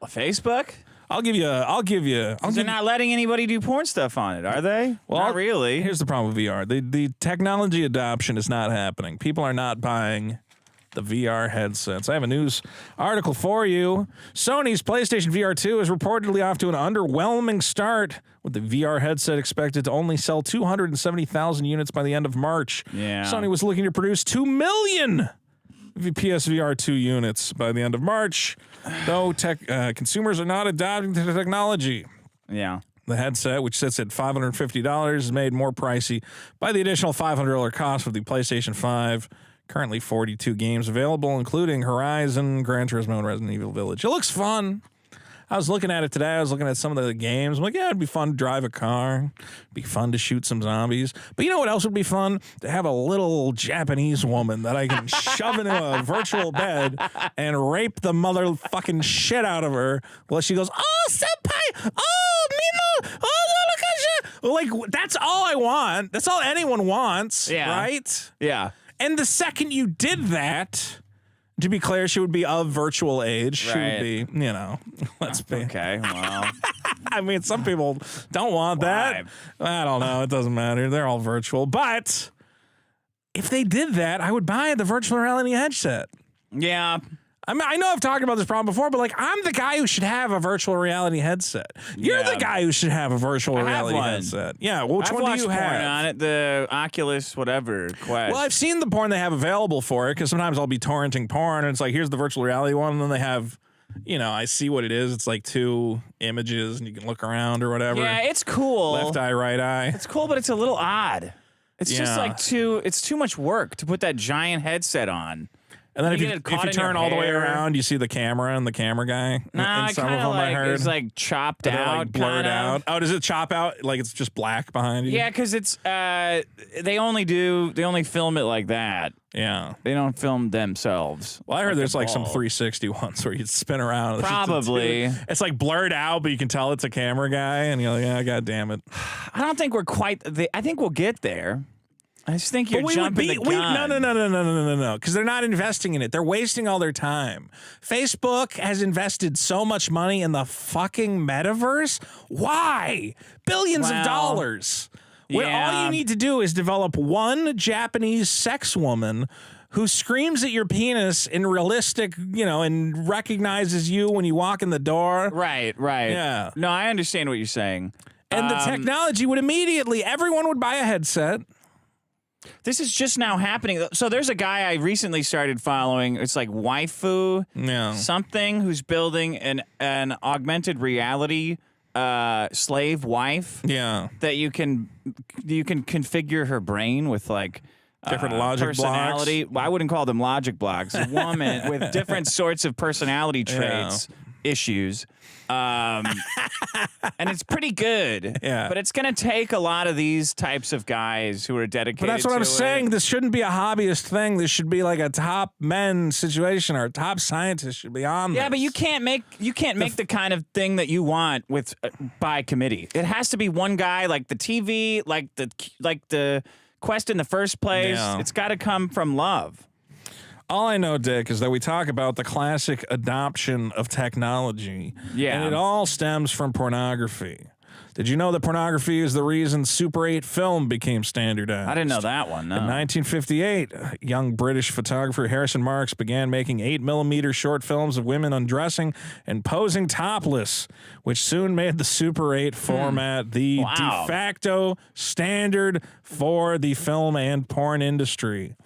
Facebook? I'll give you. They're not letting anybody do porn stuff on it, are they? Well, not really. Here's the problem with VR. The technology adoption is not happening. People are not buying the VR headsets. I have a news article for you. Sony's PlayStation VR 2 is reportedly off to an underwhelming start, with the VR headset expected to only sell 270,000 units by the end of March. Yeah. Sony was looking to produce 2 million PSVR 2 units by the end of March, though consumers are not adopting the technology. Yeah. The headset, which sits at $550, is made more pricey by the additional $500 cost of the PlayStation 5. Currently 42 games available, including Horizon, Gran Turismo, and Resident Evil Village. It looks fun. I was looking at it today. I was looking at some of the games. I'm like, yeah, it'd be fun to drive a car. It'd be fun to shoot some zombies. But you know what else would be fun? To have a little Japanese woman that I can shove into a virtual bed and rape the motherfucking shit out of her while she goes, oh, senpai, oh, Mimo, oh, look at you. Like, that's all I want. That's all anyone wants, right? Yeah. And the second you did that, to be clear, she would be of virtual age. She would be, you know, let's be. Okay, well. I mean, some people don't want that. I don't know. It doesn't matter. They're all virtual. But if they did that, I would buy the virtual reality headset. Yeah. I mean, I know I've talked about this problem before, but like, I'm the guy who should have a virtual reality headset. You're the guy who should have a virtual reality headset. Yeah, which one do you have? Porn on it, the Oculus, whatever, Quest. Well, I've seen the porn they have available for it because sometimes I'll be torrenting porn and it's like, here's the virtual reality one, and then they have, you know, I see what it is. It's like 2 images and you can look around or whatever. Yeah, it's cool. Left eye, right eye. It's cool, but it's a little odd. It's just like it's too much work to put that giant headset on. And then if you turn all the way around, you see the camera and the camera guy. Nah, in some of them, I heard. It's like chopped out, like blurred out. Oh, does it chop out? Like it's just black behind you? Yeah, because it's they only film it like that. Yeah, they don't film themselves. Well, I heard there's like some 360 ones where you spin around. Probably. It's like blurred out, but you can tell it's a camera guy, and you're like, yeah, god damn it. I don't think we're quite. I think we'll get there. I just think you're jumping the gun. No. Because they're not investing in it. They're wasting all their time. Facebook has invested so much money in the fucking metaverse. Why? Billions of dollars. Where all you need to do is develop one Japanese sex woman who screams at your penis in realistic, and recognizes you when you walk in the door. Right. Yeah. No, I understand what you're saying. And the technology would everyone would buy a headset. This is just now happening. So there's a guy I recently started following. It's like Waifu something, who's building an augmented reality slave wife. Yeah. That you can configure her brain with like different logic personality. blocks. Well, I wouldn't call them logic blocks. A woman with different sorts of personality traits, issues. And it's pretty good. Yeah. But it's going to take a lot of these types of guys who are dedicated to it. But that's what I'm saying. This shouldn't be a hobbyist thing. This should be like a top men situation, or a top scientist should be on this. Yeah, but you can't make the kind of thing that you want with by committee. It has to be one guy, like the TV, like the quest in the first place. Yeah. It's got to come from love. All I know, Dick, is that we talk about the classic adoption of technology. Yeah. And it all stems from pornography. Did you know that pornography is the reason Super 8 film became standardized? I didn't know that one, no. In 1958, young British photographer Harrison Marks began making 8mm short films of women undressing and posing topless, which soon made the Super 8 format the de facto standard for the film and porn industry.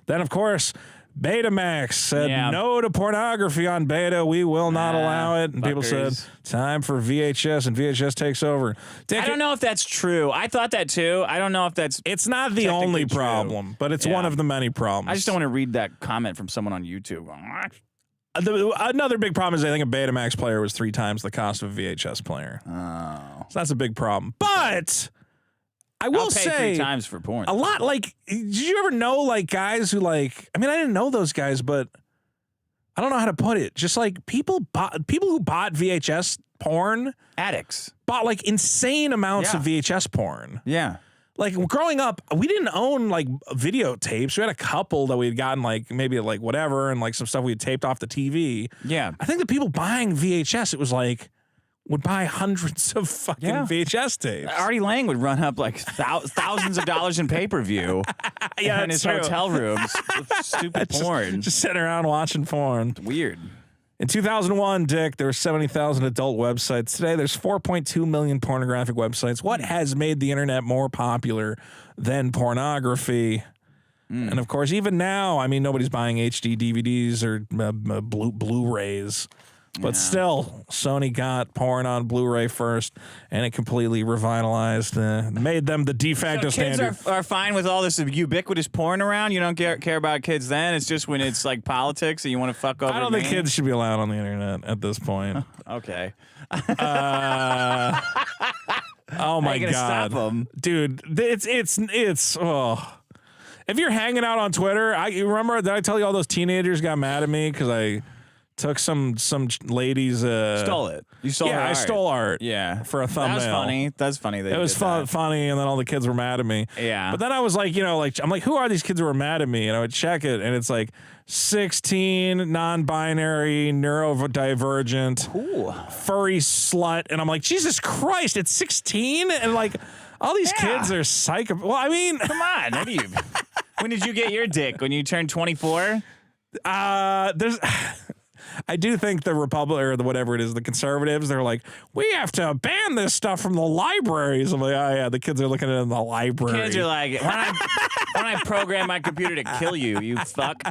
Then, of course, Betamax said no to pornography on Beta. We will not allow it. And people said, time for VHS, and VHS takes over. I don't know if that's true. I thought that too. I don't know if that's It's not the only problem, but it's one of the many problems. I just don't want to read that comment from someone on YouTube. Another big problem is I think a Betamax player was 3 times the cost of a VHS player. Oh. So that's a big problem. But I will I'll pay say 3 times for porn. a lot, like, did you ever know, like, guys who, like, I mean, I didn't know those guys, but I don't know how to put it. Just like people who bought VHS porn, addicts, bought like insane amounts of VHS porn. Yeah. Like growing up, we didn't own like videotapes. We had a couple that we had gotten, like maybe like whatever, and like some stuff we had taped off the TV. Yeah. I think the people buying VHS, it was like, would buy hundreds of fucking VHS tapes. Artie Lang would run up like thousands of dollars in pay-per-view in his hotel rooms with stupid porn. Just sitting around watching porn. Weird. In 2001, Dick, there were 70,000 adult websites. Today, there's 4.2 million pornographic websites. What has made the internet more popular than pornography? And of course, even now, I mean, nobody's buying HD DVDs or Blu-rays. But still, Sony got porn on Blu-ray first, and it completely revitalized, made them the de facto standard. Kids are fine with all this ubiquitous porn around? You don't care about kids then? It's just when it's like politics and you want to fuck over I don't think kids should be allowed on the internet at this point. Okay. Oh my God. Stop them? Dude, it's if you're hanging out on Twitter, you remember, did I tell you all those teenagers got mad at me because I took some lady's stole it. You stole her art. I stole art. Yeah. For a thumbnail. That was funny. That's funny. It was funny, and then all the kids were mad at me. Yeah. But then I was like, I'm like, who are these kids who were mad at me? And I would check it, and it's like 16, non-binary, neurodivergent, furry slut, and I'm like, Jesus Christ, it's 16, and like all these kids are psycho. Well, I mean, come on. When did you get your dick? When you turned 24? I do think the Republic or the whatever it is, the conservatives, they're like, we have to ban this stuff from the libraries. I'm like, oh yeah, the kids are looking at it in the library. Kids are like, why don't I program my computer to kill you, you fuck?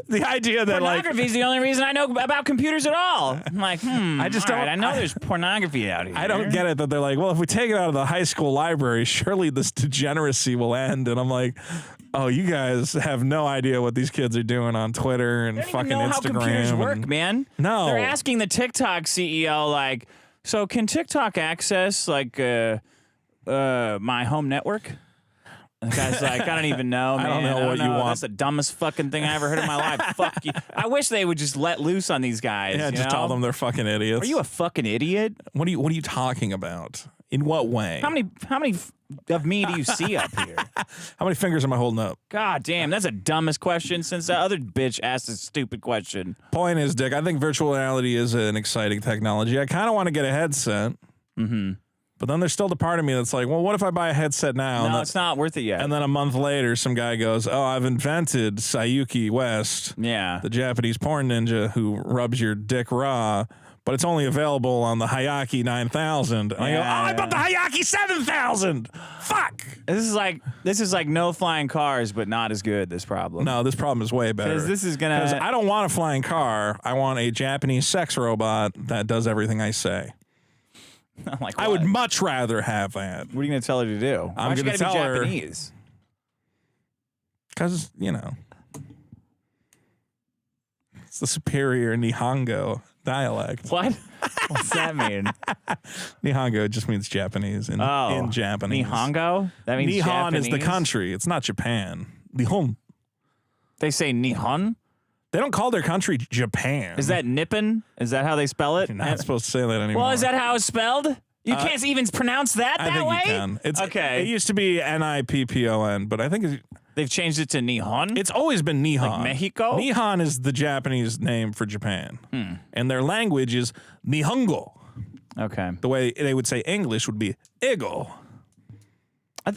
The idea that pornography is the only reason I know about computers at all. I'm like, I just don't. I know there's pornography out here. I don't get it that they're like, well, if we take it out of the high school library, surely this degeneracy will end. And I'm like, oh, you guys have no idea what these kids are doing on Twitter and fucking Instagram. How computers work, man. No. They're asking the TikTok CEO, like, so can TikTok access, like, my home network? And the guy's like, I don't even know, man. I don't know what you want. That's the dumbest fucking thing I ever heard in my life. Fuck you. I wish they would just let loose on these guys. Yeah, just tell them they're fucking idiots. Are you a fucking idiot? What are you talking about? In what way? How many of me do you see up here? How many fingers am I holding up? God damn, that's the dumbest question since the other bitch asked a stupid question. Point is, Dick, I think virtual reality is an exciting technology. I kind of want to get a headset. Mm-hmm. But then there's still the part of me that's like, well, what if I buy a headset now? No, it's not worth it yet. And then a month later, some guy goes, oh, I've invented Sayuki West, yeah. the Japanese porn ninja who rubs your dick raw, but it's only available on the Hayaki 9000. And I go, oh, I bought the Hayaki 7000. Fuck. This is like no flying cars, but not as good, this problem. No, this problem is way better. Because this is going Because to... I don't want a flying car. I want a Japanese sex robot that does everything I say. I'm like, I would much rather have that. What are you going to tell her to do? I'm Why'd you gonna gotta be tell her- Japanese? Because, it's the superior Nihongo dialect. What? What's that mean? Nihongo just means Japanese in Japanese. Nihongo? That means Nihon Japanese? is the country. It's not Japan. Nihon. They say Nihon? They don't call their country Japan. Is that Nippon? Is that how they spell it? You're not supposed to say that anymore. Well, is that how it's spelled? You can't even pronounce that I that think way? you can. It's, okay. It used to be Nippon, but I think They've changed it to Nihon? it's always been Nihon. Like Mexico? Nihon is the Japanese name for Japan. And their language is Nihongo. Okay. The way they would say English would be Ego.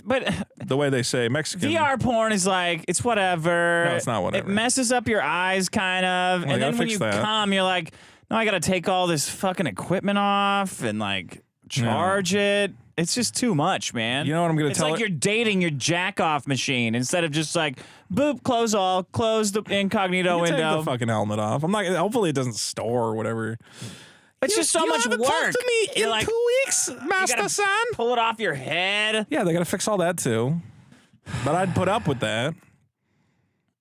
But The way they say Mexican. VR porn is like, it's whatever. No, it's not whatever. It messes up your eyes, kind of. Well, and then when fix you that. come, you're like, no, I got to take all this fucking equipment off and like charge it. It's just too much, man. You know what I'm going to tell It's like her? you're dating your jack-off machine instead of just like, boop, close all, close the incognito You window. Take the fucking helmet off. I'm not. Hopefully, it doesn't store or whatever. It's just so much work. Talk to me You're in like, 2 weeks, you Master gotta Son. pull it off your head. Yeah, they got to fix all that too. But I'd put up with that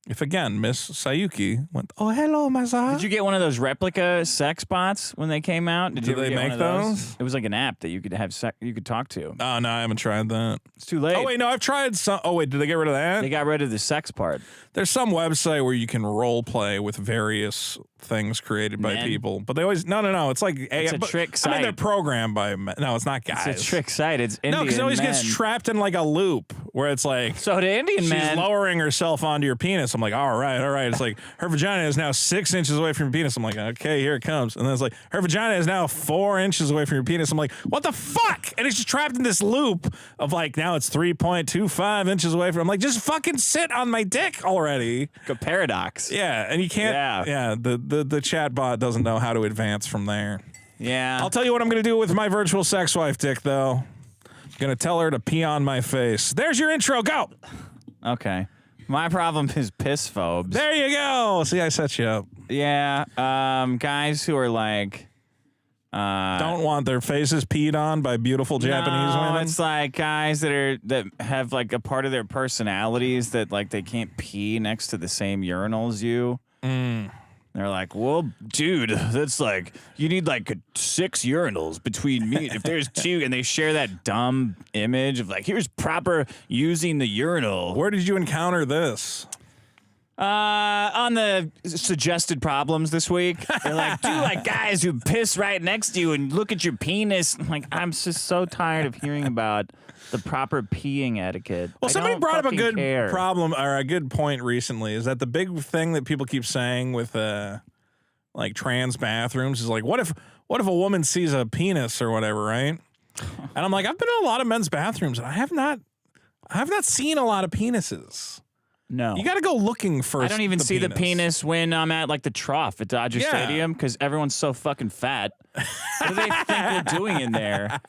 if again Miss Sayuki went, "Oh, hello, my son." Did you get one of those replica sex bots when they came out? Did you Did ever they get make one of those? It was like an app that you could have you could talk to. Oh no, I haven't tried that. It's too late. Oh wait, no, I've tried some. Oh wait, did they get rid of that? They got rid of the sex part. There's some website where you can role play with various things created by Men? people, but they always no. It's like It's a trick I mean, they're site. programmed by men. No, it's not guys. It's a trick site. It's Indian No, because it always men. gets trapped in like a loop where it's like So to Indian she's men, lowering herself onto your penis. I'm like, all right. It's like her vagina is now 6 inches away from your penis. I'm like, okay, here it comes. And then it's like her vagina is now 4 inches away from your penis. I'm like, what the fuck? And it's just trapped in this loop of like now it's 3.25 inches away from. I'm like, just fucking sit on my dick already. a paradox. Yeah, and you can't. Yeah. The chat bot doesn't know how to advance from there. Yeah. I'll tell you what I'm going to do with my virtual sex wife, Dick. Though, I'm going to tell her to pee on my face. There's your intro. Go. Okay. My problem is piss phobes. There you go. See, I set you up. Yeah. Guys who are like. Don't want their faces peed on by beautiful Japanese no, women. It's like guys that have like a part of their personalities that like they can't pee next to the same urinal as you. They're like, well, dude, that's like you need like 6 urinals between me. If there's 2, and they share that dumb image of like, here's proper using the urinal. Where did you encounter this? On the suggested problems this week, they're like, do like guys who piss right next to you and look at your penis. I'm like, I'm just so tired of hearing about the proper peeing etiquette. Well, I somebody don't brought up a fucking good care. problem or a good point recently. Is that the big thing that people keep saying with like trans bathrooms is like, what if a woman sees a penis or whatever, right? And I'm like, I've been in a lot of men's bathrooms and I have not seen a lot of penises. No. You got to go looking for. I don't even see the penis when I'm at like the trough at Dodger Yeah. Stadium because everyone's so fucking fat. What do they think we're doing in there?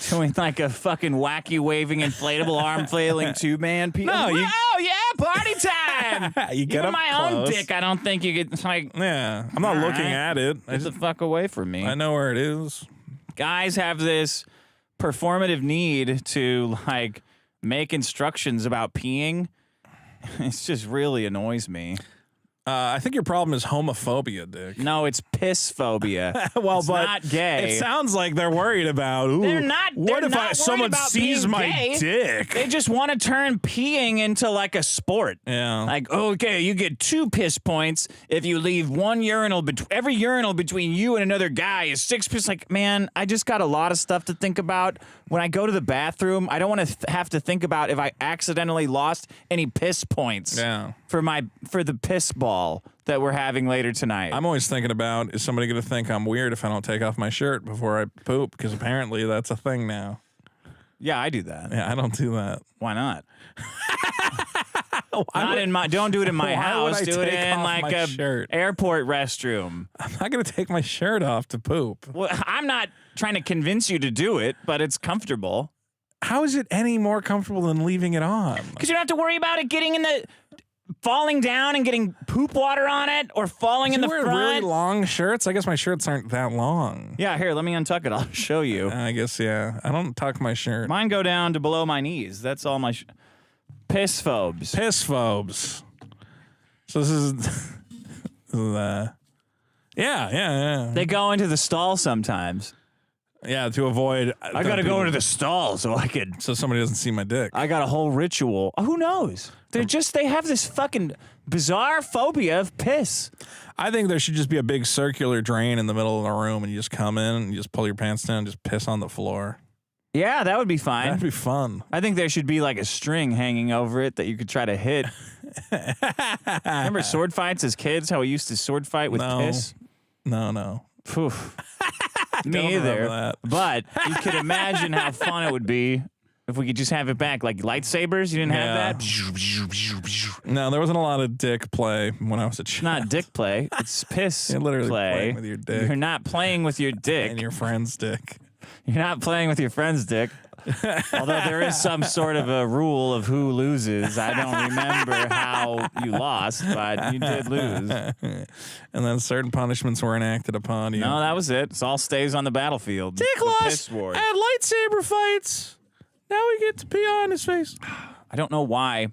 Doing like a fucking wacky waving inflatable arm flailing 2-man penis? No, you- oh yeah, party time! You get Even up my own close. dick, I don't think you could like Yeah, I'm not All looking right. at it. get the fuck away from me. I know where it is. Guys have this performative need to like make instructions about peeing. It just really annoys me. I think your problem is homophobia, Dick. No, it's piss phobia. Well, it's but not gay. It sounds like they're worried about. Ooh, They're not. What they're if not someone about sees being my gay. dick? They just want to turn peeing into like a sport. Yeah. Like, okay, you get 2 piss points if you leave one urinal. Every urinal between you and another guy is 6 piss. Like, man, I just got a lot of stuff to think about. When I go to the bathroom, I don't want to have to think about if I accidentally lost any piss points. Yeah. For the piss ball that we're having later tonight. I'm always thinking about, is somebody going to think I'm weird if I don't take off my shirt before I poop? Because apparently that's a thing now. Yeah, I do that. Yeah, I don't do that. Why not? Don't do it in my house. Do it in like a airport restroom. I'm not going to take my shirt off to poop. Well, I'm not trying to convince you to do it, but it's comfortable. How is it any more comfortable than leaving it on? Because you don't have to worry about it falling down and getting poop water on it, or falling in the front. You wear really long shirts? I guess my shirts aren't that long. Yeah, here, let me untuck it. I'll show you. I guess, yeah. I don't tuck my shirt. Mine go down to below my knees. That's all my piss phobes. Piss phobes. So this is yeah. They go into the stall sometimes. Yeah, to avoid. I gotta go into the stall so somebody doesn't see my dick. I got a whole ritual. Who knows? They have this fucking bizarre phobia of piss. I think there should just be a big circular drain in the middle of the room, and you just come in and you just pull your pants down and just piss on the floor. Yeah, that would be fine. That'd be fun. I think there should be like a string hanging over it that you could try to hit. Remember sword fights as kids? How we used to sword fight with piss? No. Poof. Me either. But you could imagine how fun it would be if we could just have it back. Like lightsabers, you didn't have that? No, there wasn't a lot of dick play when I was a child. It's not dick play. It's piss You're literally play. playing with your dick. You're not playing with your dick. And your friend's dick. You're not playing with your friend's dick. Although there is some sort of a rule of who loses. I don't remember how you lost, but you did lose. And then certain punishments were enacted upon you. No, that was it. It all stays on the battlefield. Dick lost at lightsaber fights. Now we get to pee on his face. I don't know why.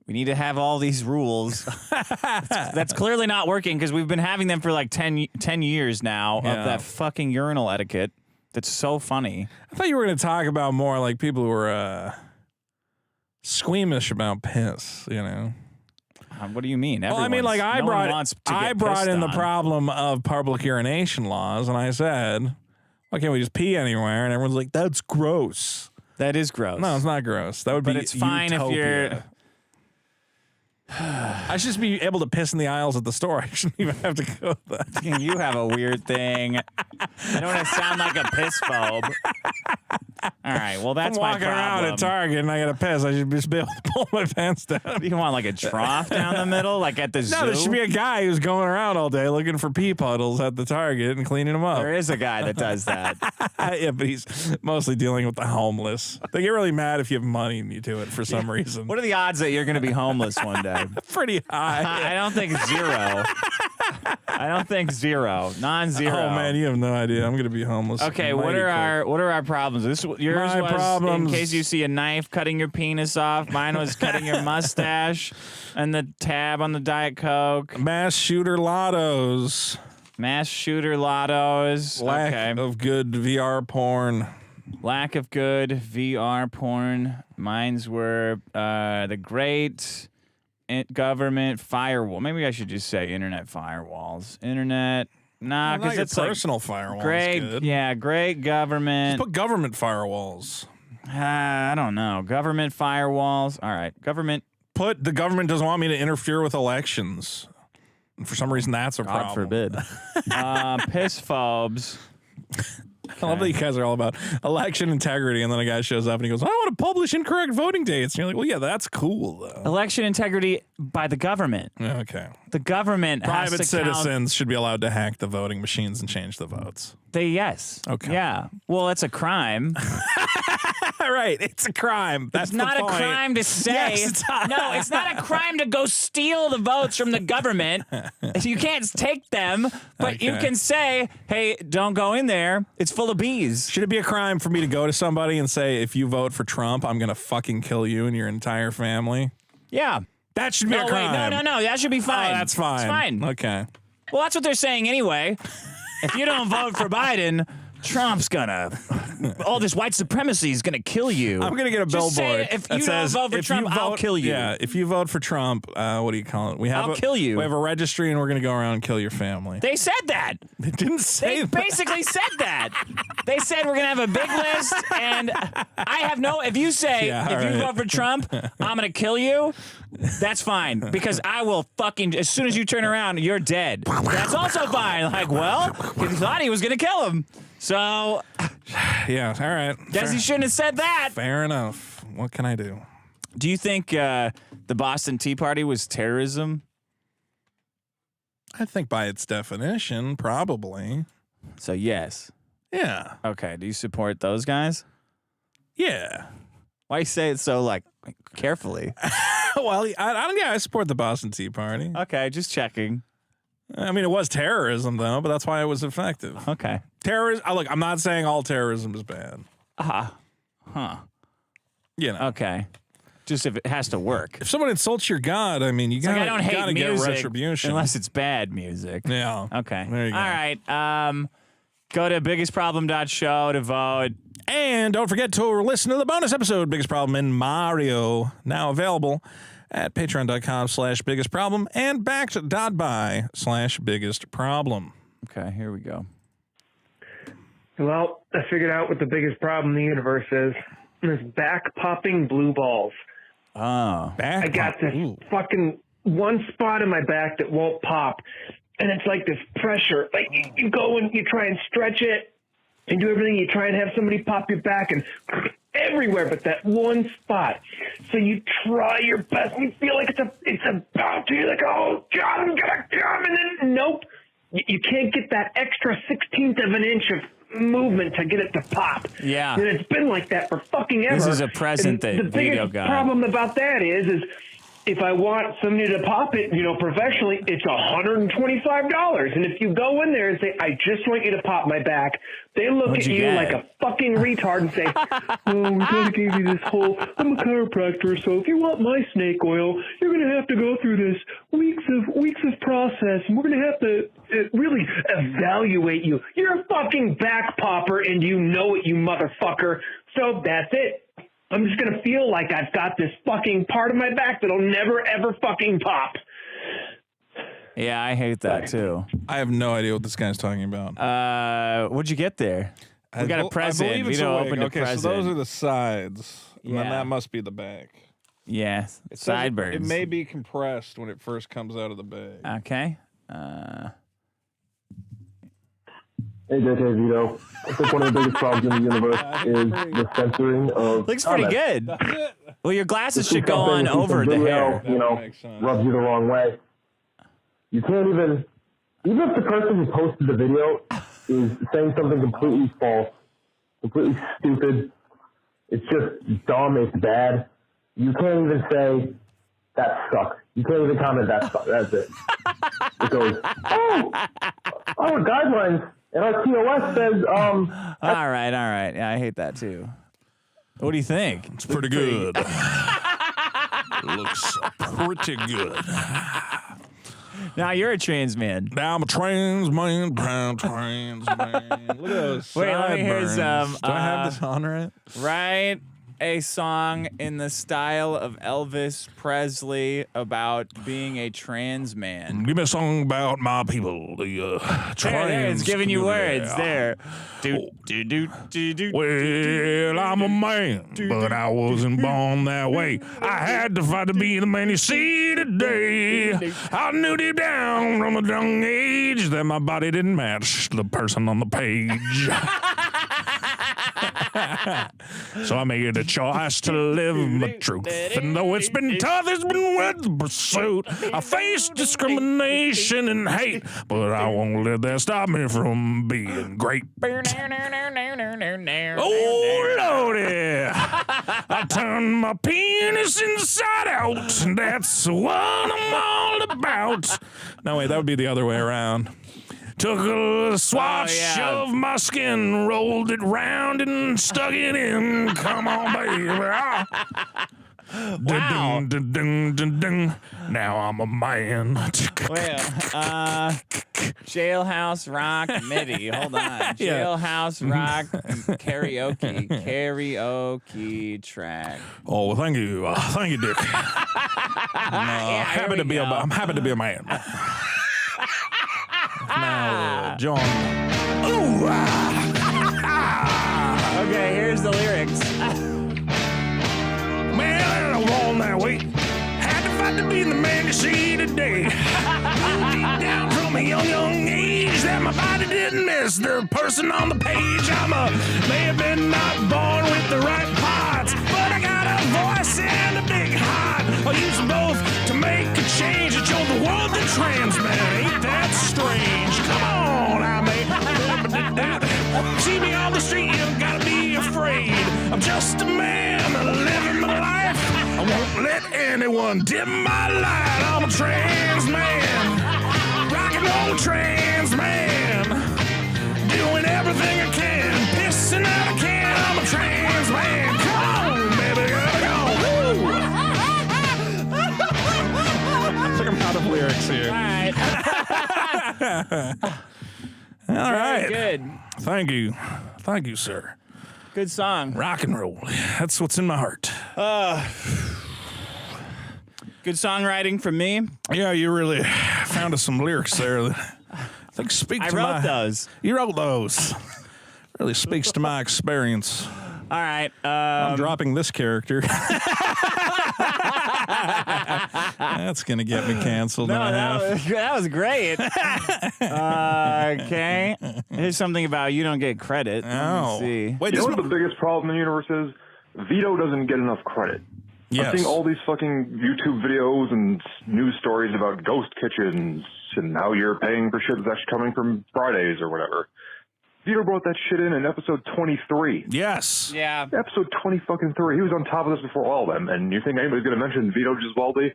We need to have all these rules. That's clearly not working because we've been having them for like 10 years now of that fucking urinal etiquette. That's so funny. I thought you were going to talk about more like people who were squeamish about piss, you know? What do you mean? Well, I mean, like I brought in the problem of public urination laws, and I said, why can't we just pee anywhere? And everyone's like, that's gross. That is gross. No, it's not gross. That would be it's fine utopia. if you're... I should just be able to piss in the aisles at the store. I shouldn't even have to go there. You have a weird thing. I don't want to sound like a piss phobe. All right, well, that's my problem. I'm walking around at Target and I got to piss. I should just be able to pull my pants down. You want like a trough down the middle, like at the zoo? No, there should be a guy who's going around all day looking for pee puddles at the Target and cleaning them up. There is a guy that does that. Yeah, but he's mostly dealing with the homeless. They get really mad if you have money and you do it for some reason. What are the odds that you're going to be homeless one day? Pretty high. I don't think 0. I don't think 0. Non-zero. Oh man, you have no idea. I'm going to be homeless. Okay, what are our problems? Yours was in case you see a knife cutting your penis off. Mine was cutting your mustache, and the tab on the Diet Coke. Mass shooter lottos. Mass shooter lottos. Lack of good VR porn. Lack of good VR porn. Mine's were the great government firewall. Maybe I should just say internet firewalls. Internet. Nah, because it's personal firewalls. Great, great government. Just put government firewalls. I don't know. Government firewalls. All right, government. Put the government doesn't want me to interfere with elections. And for some reason, that's a problem. God forbid. Piss phobes. I love that you guys are all about election integrity, and then a guy shows up and he goes, I want to publish incorrect voting dates. And you're like, well, yeah, that's cool, though. Election integrity by the government. Okay. The government Private has to citizens should be allowed to hack the voting machines and change the votes. Yes. Okay. Yeah. Well, it's a crime. Right. It's a crime. That's it's not a crime to say. Yes, no, it's not a crime to go steal the votes from the government. You can't take them, but you can say, hey, don't go in there. It's full of bees. Should it be a crime for me to go to somebody and say, if you vote for Trump, I'm going to fucking kill you and your entire family? Yeah. That should be a crime. Wait, no. That should be fine. Oh, that's fine. It's fine. Okay. Well, that's what they're saying anyway. If you don't vote for Biden, Trump's gonna. All this white supremacy is gonna kill you. I'm gonna get a Just billboard. say, if that you says, don't vote for if Trump, you vote, I'll kill you. Yeah, if you vote for Trump, what do you call it? I'll kill you. We have a registry, and we're gonna go around and kill your family. They said that. They didn't say They that. basically said that. They said we're gonna have a big list, and I have no. If you say if you vote for Trump, I'm gonna kill you. That's fine because I will fucking as soon as you turn around, you're dead. That's also fine. Like, well, he thought he was gonna kill him, so Yeah. All right. guess he shouldn't have said that. Fair enough. What can I do? Do you think the Boston Tea Party was terrorism? I think by its definition, probably. So yes. Yeah. Okay. Do you support those guys? Yeah. Why you say it so like carefully? Well, I support the Boston Tea Party. Okay, just checking. I mean, it was terrorism, though, but that's why it was effective. Okay. Terrorism. Look, I'm not saying all terrorism is bad. Huh. You know. Okay. Just if it has to work. If someone insults your God, I mean, you Like, I gotta, don't hate gotta music get retribution. unless it's bad music. Yeah. Okay. There you go. All right. Go to biggestproblem.show to vote. And don't forget to listen to the bonus episode, Biggest Problem in Mario, now available at patreon.com/biggestproblem and backed.by/biggestproblem. Okay, here we go. Well, I figured out what the biggest problem in the universe is. It's back-popping blue balls. Oh. I got this fucking one spot in my back that won't pop. And it's like this pressure. Like, you go and you try and stretch it and do everything. You try and have somebody pop your back and everywhere but that one spot. So you try your best and you feel like it's about to. You're like, oh, God, I'm gonna come. And then, nope. You can't get that extra 16th of an inch of movement to get it to pop. Yeah. And it's been like that for fucking ever. This is a present And that the Vito biggest got. problem about that is if I want somebody to pop it, professionally, it's $125. And if you go in there and say, I just want you to pop my back, they look What'd at you you get? like a fucking retard and say, oh, we gotta give you this whole, I'm a chiropractor, so if you want my snake oil, you're gonna have to go through this weeks of process, and we're gonna have to really evaluate you. You're a fucking back popper, and you know it, you motherfucker. So that's it. I'm just going to feel like I've got this fucking part of my back that'll never, ever fucking pop. Yeah, I hate that too. I have no idea what this guy's talking about. What'd you get there? We got a present. I believe it's Vito a wig. opened a Okay, present. so those are the sides. And then Yeah. that must be the back. Yeah, It says sideburns. It may be compressed when it first comes out of the bag. Okay. Hey, JK Vito. I think one of the biggest problems in the universe is the censoring of Looks pretty comments. good. Well, your glasses See should go something, on see over some the video, hair. makes sense. rubs you the wrong way. You can't even if the person who posted the video is saying something completely false, completely stupid, it's just dumb, it's bad, you can't even say, that sucks. You can't even comment, that sucks. That's it. It goes, our guidelines and our TOS says, All right. Yeah, I hate that too. What do you think? It's pretty good. Looks pretty good. Now you're a trans man. Now I'm a trans man, trans man. Look at those Wait, let me hear sideburns. some, Do I have this on right? Write a song in the style of Elvis Presley about being a trans man. Give me a song about my people, the trans There, it's giving you community. words. There. Do. Well, I'm a man, but I wasn't born that way. I had to fight to be the man you see today. I knew deep down from a young age that my body didn't match the person on the page. So I made a choice to live my truth. And though it's been tough, it's been worth the pursuit. I faced discrimination and hate, but I won't let that stop me from being great. Oh, Lordy, I turned my penis inside out, and that's what I'm all about. No, wait, that would be the other way around. Took a swatch of my skin, rolled it round and stuck it in. Come on, baby. Wow. Dun, dun, dun, dun. Now I'm a man. Wait, Jailhouse Rock MIDI. Hold on. Jailhouse Rock karaoke track. Oh, thank you, Dick. Yeah, happy to be I'm happy to be a man. Now, John. Ooh, Okay, here's the lyrics. Man, I don't want that way. Had to fight to be the man you see today. Deep down from a young age that my body didn't miss the person on the page. May have been not born with the right parts, but I got a voice and a big heart. I'll use them both to make a change and show the world that trans man ain't that strange. Come on, I may. See me on the street, you don't gotta be afraid. I'm just a man living my life. I won't let anyone dim my light. I'm a trans man, rock and roll trans man, doing everything I can, pissing out I can. I'm a trans man. Come on, baby, gotta go. I think I'm out of lyrics here. All right. All right. Good. Thank you, sir. Good song. Rock and roll. That's what's in my heart. Good songwriting from me. Yeah, you really found us some lyrics there that I think speak to I wrote those. You wrote those. Really speaks to my experience. All right. I'm dropping this character. That's going to get me canceled in a half. That was great. Okay. Here's something about you don't get credit. Oh. Let's see. Wait, You this know what the biggest problem in the universe is? Vito doesn't get enough credit. Yes. I'm seeing all these fucking YouTube videos and news stories about ghost kitchens and how you're paying for shit that's actually coming from Fridays or whatever. Vito brought that shit in episode 23. Yes. Yeah. Episode 20-fucking-3. He was on top of this before all of them. And you think anybody's going to mention Vito Gesualdi?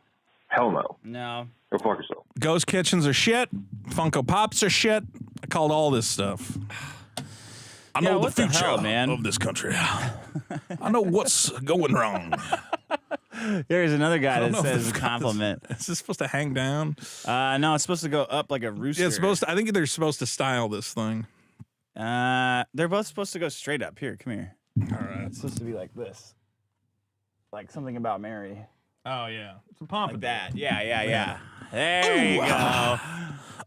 Hell no. No. Go fuck yourself. Ghost kitchens are shit. Funko Pops are shit. I called all this stuff. I know the what the future hell, man? of this country. I know what's going wrong. There's another guy that know if says this a compliment. Is this supposed to hang down? No, it's supposed to go up like a rooster. Yeah, it's supposed to. I think they're supposed to style this thing. They're both supposed to go straight up. Here, come here. All right. It's supposed to be like this. Like something about Mary. Oh yeah. It's a pump. Like that. Yeah. There you go.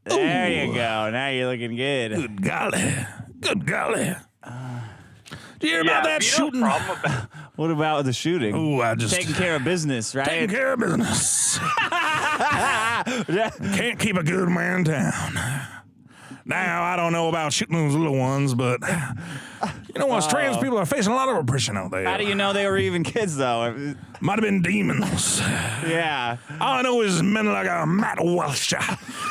There you go. Now you're looking good. Good golly. Good golly. Do you hear about that shooting? What about the shooting? Oh, I just Taking care of business, right? taking care of business. Can't keep a good man down. Now, I don't know about shooting those little ones, but you know what? Trans people are facing a lot of oppression out there. How do you know they were even kids, though? Might have been demons. Yeah. All I know is men like a Matt Walsh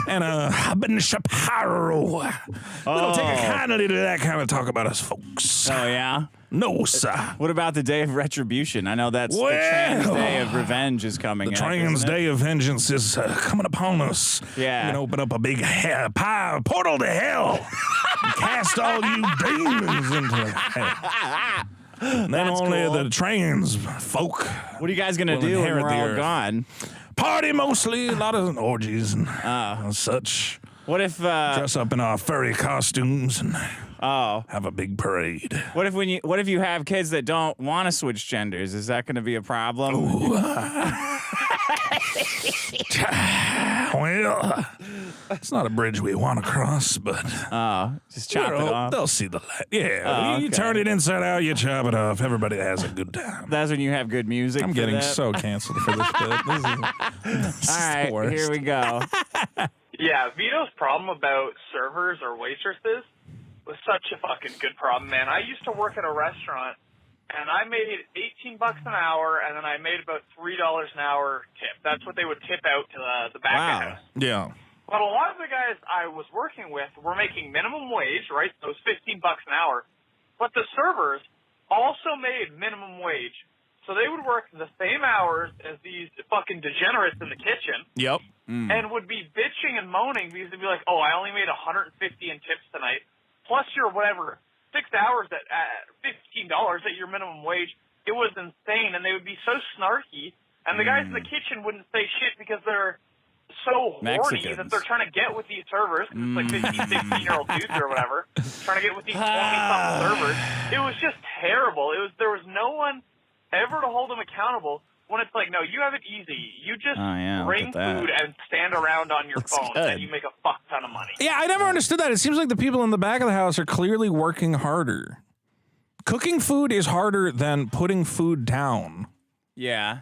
and a Ben Shapiro. They don't take a kindly to that kind of talk about us folks. Oh, yeah? No, sir. What about the Day of Retribution? I know that's the Trans Day of Revenge is coming The up, Trans isn't it? Day of Vengeance is coming upon us. Yeah. You can open up a big portal to hell and cast all you demons into hell. And then That's only cool. the trans folk What are you guys going to will do when inherit we're the all earth. gone? Party mostly, a lot of orgies and such. What if Dress up in our furry costumes and have a big parade. what if you have kids that don't want to switch genders? Is that going to be a problem? Well, it's not a bridge we want to cross, but Just chop it off. they'll see the light. Yeah, Oh, you okay. turn it inside out, you chop it off. Everybody has a good time. That's when you have good music. I'm for getting that? so canceled for this bit. This is All the right, worst. here we go. Yeah, Vito's problem about servers or waitresses was such a fucking good problem, man. I used to work at a restaurant, and I made $18 an hour, and then I made about $3 an hour tip. That's what they would tip out to the back of the house. Yeah. But a lot of the guys I was working with were making minimum wage, right? So it was $15 an hour. But the servers also made minimum wage. So they would work the same hours as these fucking degenerates in the kitchen. Yep. And would be bitching and moaning because they'd be like, oh, I only made $150 in tips tonight, plus your whatever 6 hours at $15 at your minimum wage. It was insane, and they would be so snarky, and the guys in the kitchen wouldn't say shit because they're so horny Mexicans. that they're trying to get with these servers. It's like 15, 16-year-old dudes or whatever, trying to get with these 20-something servers. It was just terrible. There was no one ever to hold them accountable. When it's like, no, you have it easy. You just bring food and stand around on your phone, and you make a fuck ton of money. Yeah, I never understood that. It seems like the people in the back of the house are clearly working harder. Cooking food is harder than putting food down. Yeah.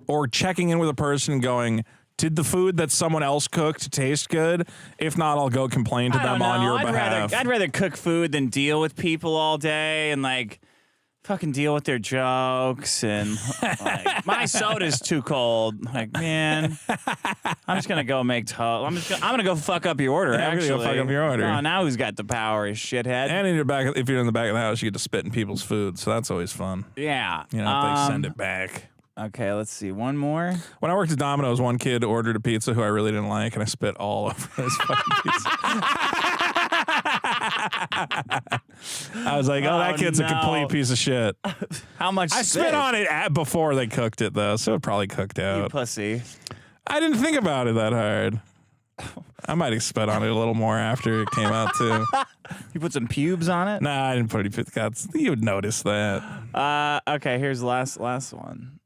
Or checking in with a person and going, did the food that someone else cooked taste good? If not, I'll go complain to them on your behalf. I'd rather cook food than deal with people all day and like fucking deal with their jokes and like, my soda's too cold. Like, man, I'm just gonna go make toast. I'm gonna go fuck up your order. I'm gonna go fuck up your order. Oh, now who's got the power, shithead? And in your back, if you're in the back of the house, you get to spit in people's food, so that's always fun. Yeah, you know, if they send it back. Okay, let's see. One more. When I worked at Domino's, one kid ordered a pizza who I really didn't like, and I spit all over his fucking pizza. I was like, oh, that kid's a complete piece of shit. How much? I spit on it before they cooked it, though, so it probably cooked out. You pussy. I didn't think about it that hard. I might have spit on it a little more after it came out, too. You put some pubes on it? Nah, I didn't put any pubes. You would notice that. Okay, here's the last one.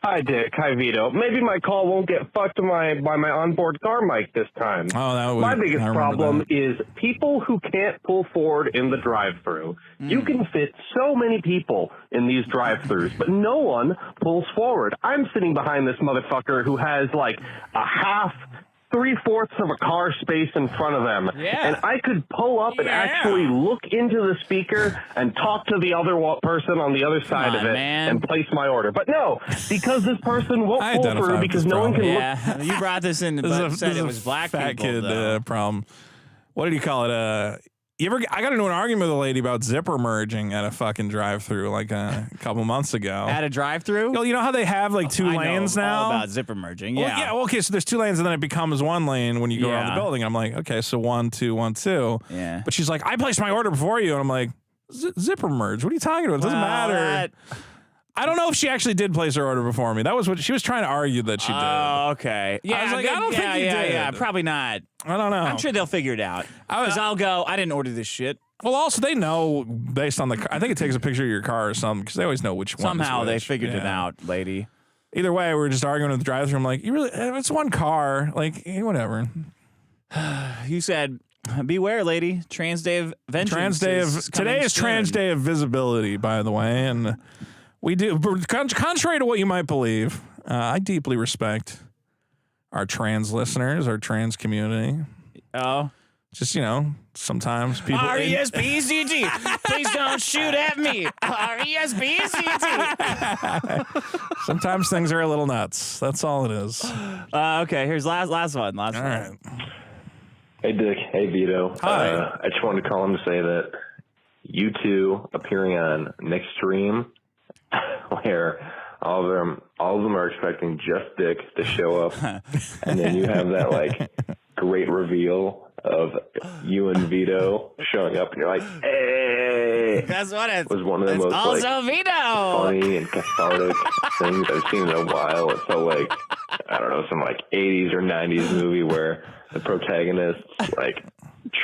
Hi, Dick. Hi, Vito. Maybe my call won't get fucked by my onboard car mic this time. Oh, that would, my biggest problem is people who can't pull forward in the drive-thru. You can fit so many people in these drive-thrus, but no one pulls forward. I'm sitting behind this motherfucker who has like a half, 3/4 of a car space in front of them. Yeah. And I could pull up and actually look into the speaker and talk to the other person on the other side of it and place my order. But no, because this person won't pull through because no one can look. You brought this in, but said it was black fat people, kid problem. What did you call it? I got into an argument with a lady about zipper merging at a fucking drive-thru like a couple months ago. At a drive-thru? Well, you know how they have like two lanes now? All about zipper merging. Well, yeah. Okay, so there's two lanes and then it becomes one lane when you go around the building. I'm like, okay, so 1, 2, 1, 2. Yeah. But she's like, I placed my order before you. And I'm like, zipper merge? What are you talking about? It doesn't matter. I don't know if she actually did place her order before me. That was what she was trying to argue that she did. Oh, okay. Yeah, I was like, I don't think you did. Yeah, probably not. I don't know. I'm sure they'll figure it out. Because I'll go, I didn't order this shit. Well, also, they know based on the car. I think it takes a picture of your car or something because they always know which one. Somehow they figured it out, lady. Either way, we were just arguing at the drive-thru. I'm like, you really? It's one car. Like, whatever. You said, beware, lady. Trans Day of Vengeance. Today is Trans Day of Visibility, by the way, and we do. Contrary to what you might believe, I deeply respect our trans listeners, our trans community. Oh. Just, sometimes people... R-E-S-P-E-C-T. Please don't shoot at me. R-E-S-P-E-C-T. Sometimes things are a little nuts. That's all it is. Okay, here's last one. All right. Hey, Dick. Hey, Vito. Hi. I just wanted to call him to say that you two appearing on next stream where all of them are expecting just Dick to show up, and then you have that, like, great reveal of you and Vito showing up, and you're like, hey! That's what it was one of the most also Vito. Funny and cathartic things I've seen in a while. It felt like, I don't know, some like 80s or 90s movie where the protagonist like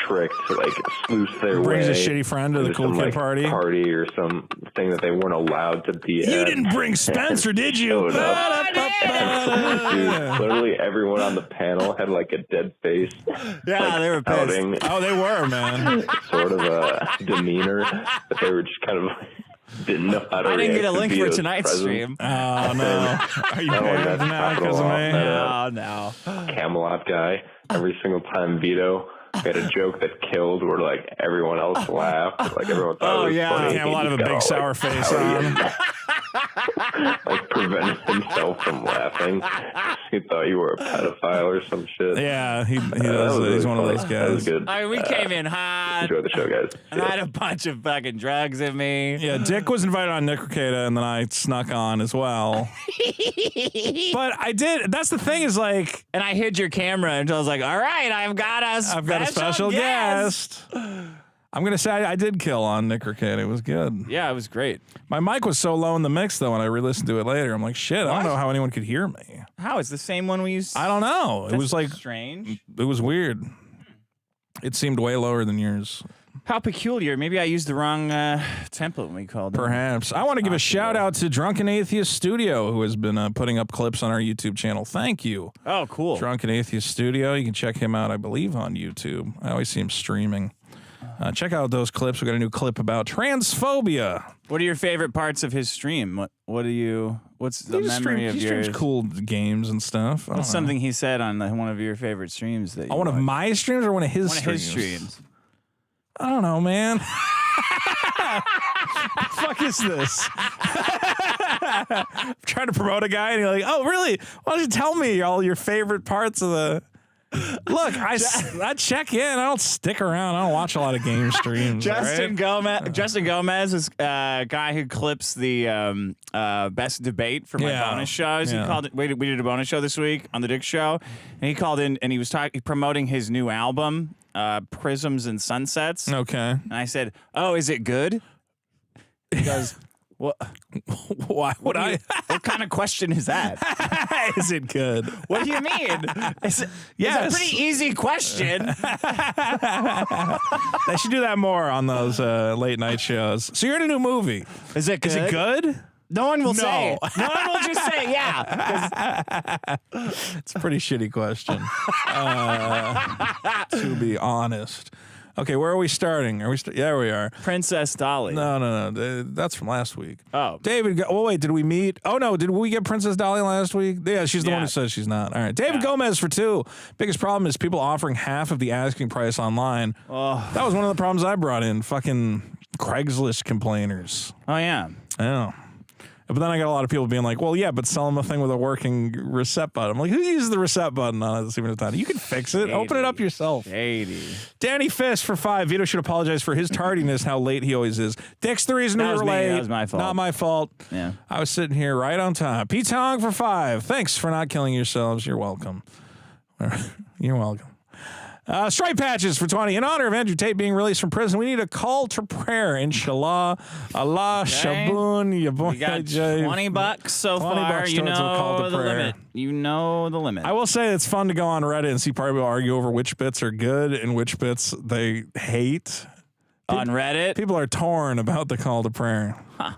tricked to like sluice their Brings way. a shitty friend to the cool kid party or something that they weren't allowed to be at. You didn't bring Spencer, did you? Dude, literally everyone on the panel had like a dead face. Yeah, like, they were pissed. Oh, they were, man. Sort of a demeanor that they were just kind of didn't know how to I didn't get a link for Vito's tonight's presence. stream. Oh, no. Are you mad now because of me? No. Camelot guy. Every single time Vito made a joke that killed, where like everyone else laughed, like everyone thought it was funny. Camelot have a big sour face on. Like prevented himself from laughing. He thought you were a pedophile or some shit. Yeah, he does. He's one of those guys. That was good. I mean, we came in hot. Enjoy the show, guys. And I had a bunch of fucking drugs in me. Yeah, Dick was invited on Nick Ricada, and then I snuck on as well. But I did. That's the thing is like, and I hid your camera until I was like, all right, I've got a special guest. I'm going to say I did kill on Nickerkid. It was good. Yeah, it was great. My mic was so low in the mix, though, when I re-listened to it later. I'm like, shit, I don't know how anyone could hear me. How? It's the same one we used? I don't know. It was like strange. It was weird. It seemed way lower than yours. How peculiar. Maybe I used the wrong template when we called it. Perhaps. I want to give a shout out to Drunken Atheist Studio, who has been putting up clips on our YouTube channel. Thank you. Oh, cool. Drunken Atheist Studio. You can check him out, I believe, on YouTube. I always see him streaming. Check out those clips. We got a new clip about transphobia. What are your favorite parts of his stream? What's the memory of yours? He yours? streams cool games and stuff. What's something he said on one of your favorite streams? That one of my streams or one of his streams? One of his streams. I don't know, man. What the fuck is this? I'm trying to promote a guy and you're like, oh, really? Why don't you tell me all your favorite parts of the... Look, I check in. I don't stick around. I don't watch a lot of game streams. Justin Gomez is a guy who clips the best debate for my bonus shows. Yeah. He called it. We did a bonus show this week on the Dick Show, and he called in and he was promoting his new album, Prisms and Sunsets. Okay. And I said, "Oh, is it good?" He goes, "What? Why would I? What kind of question is that? Is it good? What do you mean? It's a pretty easy question." They should do that more on those late night shows. So you're in a new movie. Is it good? Is it good? No one will say. No one will just say, yeah. It's a pretty shitty question. To be honest. Okay, where are we starting? Yeah, we are. Princess Dolly. No. That's from last week. Oh. David, wait, did we meet? Oh, no, did we get Princess Dolly last week? Yeah, she's the one who says she's not. All right. David Gomez for 2. Biggest problem is people offering half of the asking price online. Oh. That was one of the problems I brought in. Fucking Craigslist complainers. Oh, yeah. Yeah. But then I got a lot of people being like, well, yeah, but sell them a thing with a working reset button. I'm like, who uses the reset button on it? You can fix it. Open it up yourself. Danny Fisk for 5. Vito should apologize for his tardiness, how late he always is. Dick's the reason we were late. That was my fault. Not my fault. Yeah. I was sitting here right on time. Pete Tong for 5. Thanks for not killing yourselves. You're welcome. You're welcome. Stripe patches for 20. In honor of Andrew Tate being released from prison, we need a call to prayer. Inshallah. Allah, Shaboon, We got $20 so far. You know the limit. You know the limit. I will say it's fun to go on Reddit and see people argue over which bits are good and which bits they hate. On Reddit? People are torn about the call to prayer. Huh.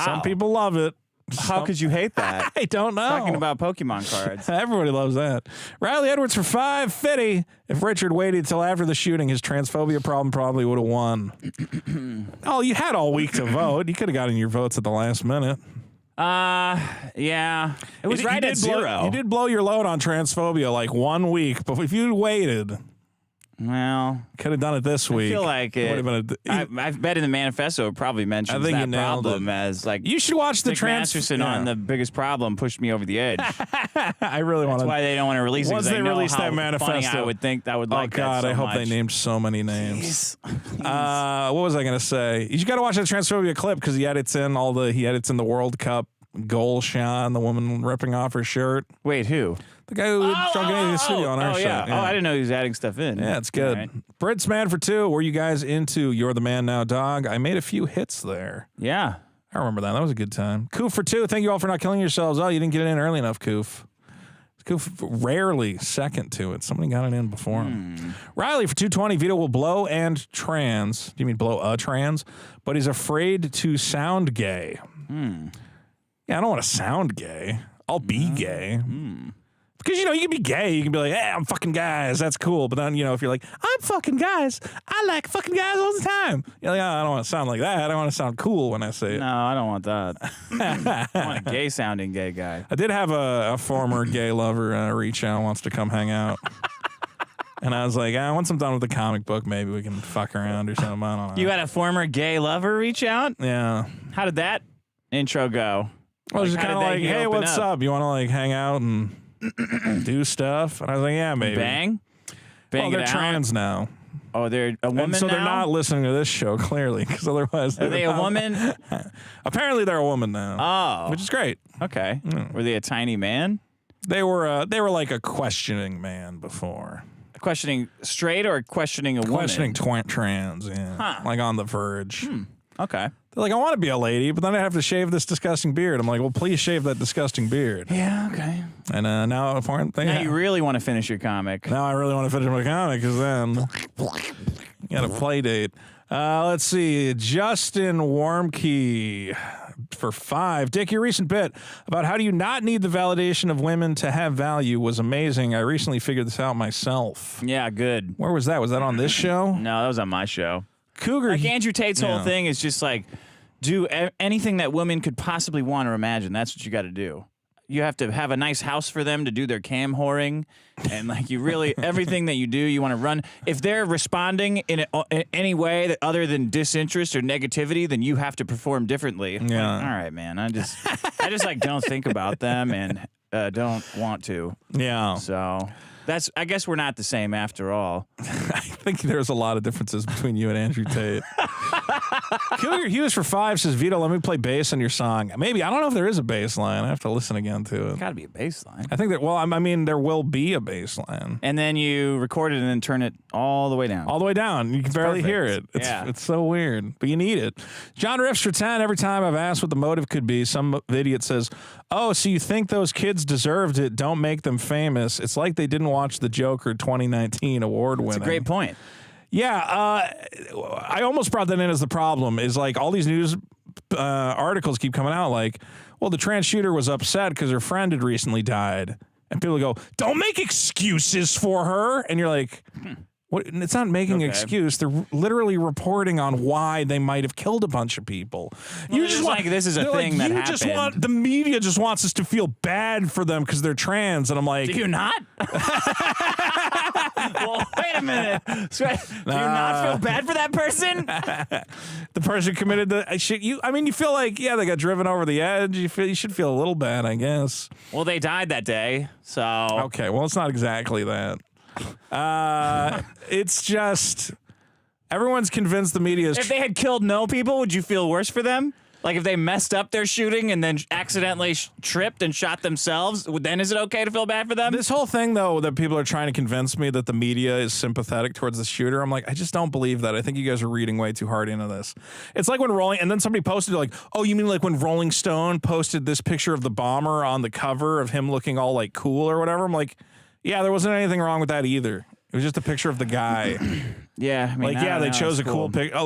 Some people love it. How could you hate that? I don't know. Talking about Pokemon cards. Everybody loves that. Riley Edwards for 5. Fitty. If Richard waited till after the shooting, his transphobia problem probably would have won. Oh, you had all week to vote. You could have gotten your votes at the last minute. Yeah. It was right at 0. You did blow your load on transphobia like 1 week, but if you'd waited... Well, could have done it this week. I feel like it. I bet in the manifesto it probably mentions that problem as like you should watch the Nick Masterson on the biggest problem pushed me over the edge. I really want to. That's why they don't want to release it. Once they release that manifesto, funny I would think that would like. Oh God, that so I hope much. they named so many names. Please. What was I gonna say? You got to watch that transphobia clip because he edits in the World Cup goal shot, the woman ripping off her shirt. Wait, who? The guy who drunk in the studio on our show. Yeah. Oh, I didn't know he was adding stuff in. Yeah, it's good. Right. Brits Man for 2. Were you guys into You're the Man Now, Dog? I made a few hits there. Yeah. I remember that. That was a good time. Koof for 2. Thank you all for not killing yourselves. Oh, you didn't get it in early enough, Koof. Koof rarely second to it. Somebody got it in before him. Riley for 220. Vito will blow and trans. Do you mean blow a trans? But he's afraid to sound gay. Yeah, I don't want to sound gay. I'll be gay. Because, you can be gay. You can be like, hey, I'm fucking guys. That's cool. But then, if you're like, I'm fucking guys. I like fucking guys all the time. You're like, I don't want to sound like that. I want to sound cool when I say it. No, I don't want that. I want a gay-sounding gay guy. I did have a former gay lover reach out, wants to come hang out. And I was like, once I'm done with the comic book, maybe we can fuck around or something. I don't know. You had a former gay lover reach out? Yeah. How did that intro go? Well, it was just kind of like, hey, what's up? You want to like hang out and do stuff? And I was like, yeah, maybe. Bang? Well, they're trans now. Oh, they're a woman and so now? they're not listening to this show, clearly, because otherwise... Are they a woman? Apparently they're a woman now. Oh. Which is great. Okay. Were they a tiny man? They were like a questioning man before. Questioning straight or questioning a woman? Questioning trans, yeah. Huh. Like on the verge. Okay. They're like, I want to be a lady, but then I have to shave this disgusting beard. I'm like, well, please shave that disgusting beard. Yeah, okay. And now, Now you really want to finish your comic. Now I really want to finish my comic because then you got a play date. Let's see. Justin Warmkey for 5. Dick, your recent bit about how do you not need the validation of women to have value was amazing. I recently figured this out myself. Yeah, good. Where was that? Was that on this show? No, that was on my show. Cougar. Like Andrew Tate's whole thing is just like, do anything that women could possibly want or imagine. That's what you got to do. You have to have a nice house for them to do their cam whoring. And like you really, everything that you do, you want to run. If they're responding in any way that other than disinterest or negativity, then you have to perform differently. Yeah. Like, all right, man. I just like don't think about them and don't want to. Yeah. So I guess we're not the same after all. I think there's a lot of differences between you and Andrew Tate. Cougar Hughes for 5 says, Vito, let me play bass on your song. Maybe. I don't know if there is a bass line. I have to listen again to it. There's got to be a bass line. I think that, well, I mean, there will be a bass line. And then you record it and then turn it all the way down. All the way down. You can barely perfect. hear it. It's so weird, but you need it. John Riffs for 10. Every time I've asked what the motive could be, some idiot says, oh, so you think those kids deserved it? Don't make them famous. It's like they didn't watch the Joker 2019 award winning. That's a great point. Yeah, I almost brought that in as the problem is like all these news articles keep coming out like, well, the trans shooter was upset because her friend had recently died. And people go, don't make excuses for her. And you're like, what? It's not making an excuse. They're literally reporting on why they might have killed a bunch of people. Well, you just want like this is a thing that happened. Just want the media just wants us to feel bad for them because they're trans, and I'm like, do you not? Well, wait a minute. Do you not feel bad for that person? The person committed the shit. I mean, you feel like they got driven over the edge. You should feel a little bad, I guess. Well, they died that day, so okay. Well, it's not exactly that. It's just everyone's convinced the media is. If they had killed no people, would you feel worse for them? Like if they messed up their shooting and then accidentally tripped and shot themselves, then is it okay to feel bad for them? This whole thing, though, that people are trying to convince me that the media is sympathetic towards the shooter, I'm like, I just don't believe that. I think you guys are reading way too hard into this. It's like when and then somebody posted like, oh, you mean like when Rolling Stone posted this picture of the bomber on the cover of him looking all like cool or whatever? I'm like, yeah, there wasn't anything wrong with that either. It was just a picture of the guy. Yeah, I mean, like, they chose a cool picture.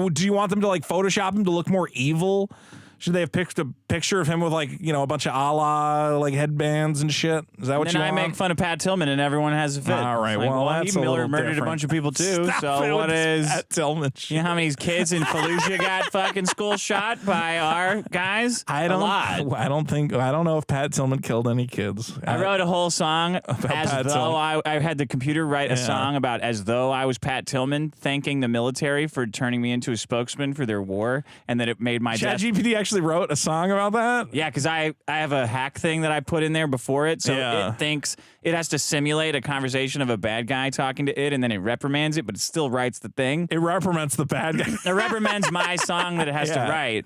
Do you want them to like Photoshop him to look more evil? Should they have picked a picture of him with like, a bunch of Allah like headbands and shit? Is that what you want? And I make fun of Pat Tillman and everyone has a fit. All right, like, well, that's he a little murdered different. a bunch of people too. Stop so what is Pat Tillman? You know how many kids in Fallujah got fucking school shot by our guys? I don't know if Pat Tillman killed any kids. I wrote a whole song as though I had the computer write a song about as though I was Pat Tillman, thanking the military for turning me into a spokesman for their war, and that it made my death. ChatGPT actually wrote a song about that? Yeah, because I have a hack thing that I put in there before it, so it thinks it has to simulate a conversation of a bad guy talking to it, and then it reprimands it, but it still writes the thing. It reprimands the bad guy. It reprimands my song that it has to write.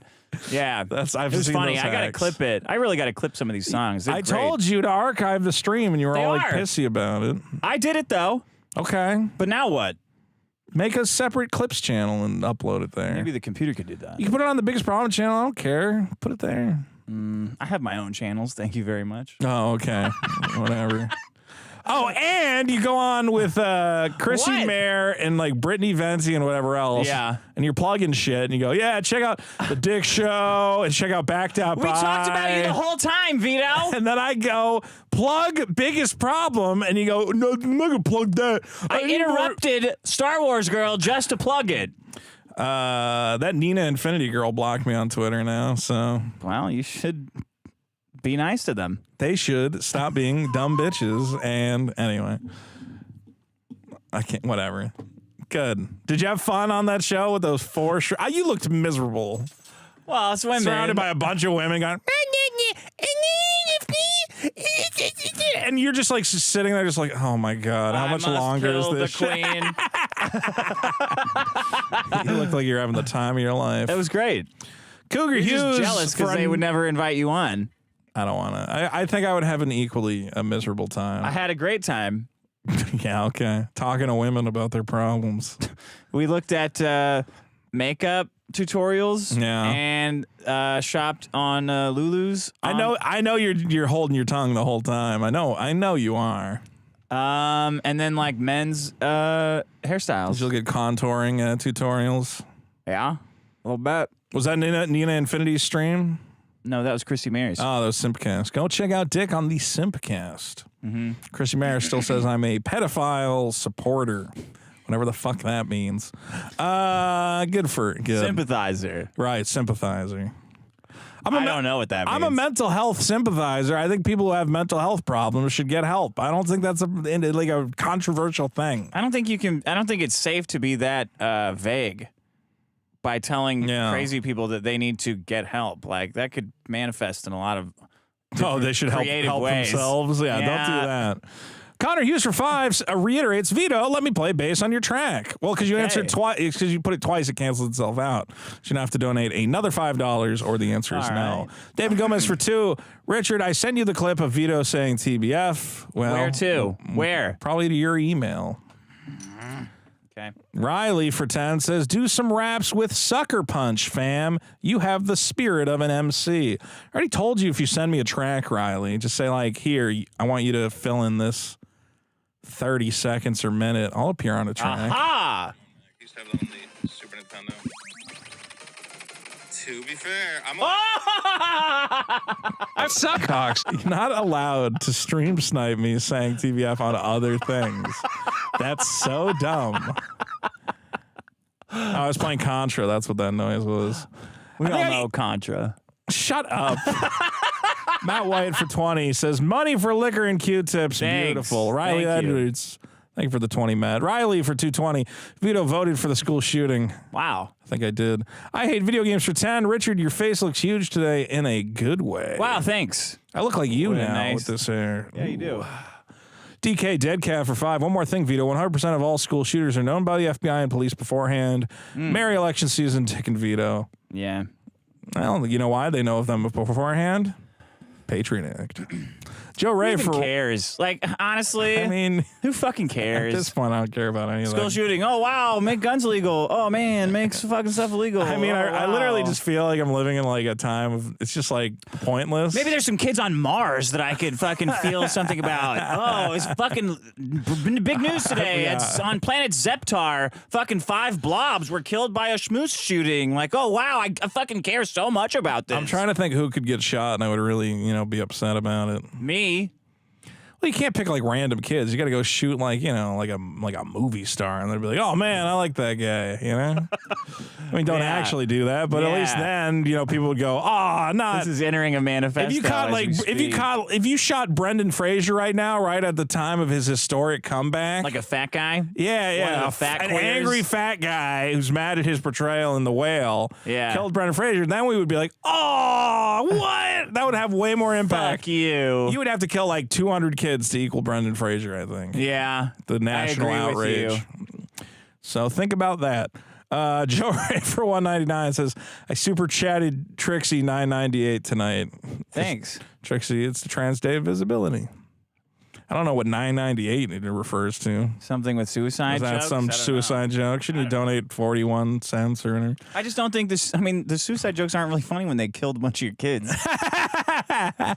Yeah, I've it was seen funny. those I gotta hacks. clip it. I really gotta clip some of these songs. They're I great. told you to archive the stream, and you were all like pissy about it. I did it though. Okay, but now what? Make a separate clips channel and upload it there. Maybe the computer could do that. You can put it on the Biggest Problem channel. I don't care. Put it there. I have my own channels. Thank you very much. Oh, okay. Whatever. Oh, and you go on with Chrissy Mayer and like Brittany Venti and whatever else. Yeah. And you're plugging shit and you go, yeah, check out The Dick Show and check out Backed Out We talked about you the whole time, Vito. And then I go, plug Biggest Problem. And you go, no, I'm not going to plug that. I interrupted Star Wars Girl just to plug it. That Nina Infinity girl blocked me on Twitter now, so. Well, you should be nice to them. They should stop being dumb bitches. And anyway, I can't, whatever. Good. Did you have fun on that show with those 4 you looked miserable. Well, it's women. Surrounded by a bunch of women going, and you're just like sitting there just like, oh my God, how much longer is this the queen. You look like you're having the time of your life. That was great. Cougar You're Hughes. just jealous because they would never invite you on. I don't want to. I think I would have an equally miserable time. I had a great time. Yeah, okay. Talking to women about their problems. We looked at makeup tutorials and shopped on Lulu's. I know you're holding your tongue the whole time. I know you are. And then like men's hairstyles. You'll get contouring tutorials. Yeah, a little bit. Was that Nina Infinity's stream? No, that was Chrissy Mary's. Oh, that was Simpcast. Go check out Dick on the Simpcast. Chrissy Mary still says I'm a pedophile supporter. Whatever the fuck that means. Good. Sympathizer. Right, sympathizer. I don't know what that means. I'm a mental health sympathizer. I think people who have mental health problems should get help. I don't think that's a controversial thing. I don't think it's safe to be that vague by telling crazy people that they need to get help. Like that could manifest in a lot of they should help ways. themselves. Yeah, don't do that. Connor Hughes for 5 reiterates, Vito, let me play bass on your track. Well, because you answered twice, because you put it twice, it cancels itself out. So you have to donate another $5, or the answer is no. David Gomez for 2. Richard, I sent you the clip of Vito saying TBF. Well, where to? Where? Probably to your email. Okay. Riley for 10 says, do some raps with Sucker Punch, fam. You have the spirit of an MC. I already told you if you send me a track, Riley, just say like, here, I want you to fill in this 30 seconds or minute. I'll appear on a track. Aha! I used to have it on the Super Nintendo. To be fair, I'm Suckhawks. You're not allowed to stream snipe me saying TBF on other things. That's so dumb. I was playing Contra. That's what that noise was. We all know Contra. Shut up. Matt White for 20 says, money for liquor and Q-tips. Thanks. Beautiful. Riley Edwards. Thank you for the 20, Matt. Riley for 220. Vito voted for the school shooting. Wow. I think I did. I hate video games for 10. Richard, your face looks huge today in a good way. Wow, thanks. I look like you now nice. with this hair. Yeah, you do. DK Deadcat for 5. One more thing, Vito. 100% of all school shooters are known by the FBI and police beforehand. Merry election season, Dick and Vito. Yeah. Well, you know why they know of them beforehand? Patriot Act. Joe Ray Who for cares? Like, honestly, I mean, who fucking cares? At this point, I don't care about any of that. School shooting. Oh, wow. Make guns illegal. Oh, man. Make fucking stuff illegal. I mean, I wow. literally just feel like I'm living in like a time of, it's just like pointless. Maybe there's some kids on Mars that I could fucking feel something about. Oh, it's fucking big news today. Yeah. It's on planet Zeptar. Fucking 5 blobs were killed by a schmoose shooting. Like, oh, wow. I fucking care so much about this. I'm trying to think who could get shot and I would really, be upset about it. Me. Well, you can't pick like random kids. You got to go shoot like like a movie star, and they'd be like, "Oh man, I like that guy." I mean, don't actually do that, but at least then people would go, "Oh, not." This is entering a manifesto. If you caught if you shot Brendan Fraser right now, right at the time of his historic comeback, like a fat guy, a fat an queers. angry fat guy who's mad at his portrayal in The Whale, killed Brendan Fraser, then we would be like, "Oh, what?" That would have way more impact. Fuck you. You would have to kill like 200 kids to equal Brendan Fraser, I think. Yeah. The national outrage. So think about that. Joe Ray for 199 says, I super chatted Trixie 998 tonight. Thanks. Trixie, it's the Trans Day of Visibility. I don't know what 998 it refers to. Something with suicide Is that jokes? some suicide joke? Shouldn't you donate 41 cents or anything? I just don't think this. I mean, the suicide jokes aren't really funny when they killed a bunch of your kids. I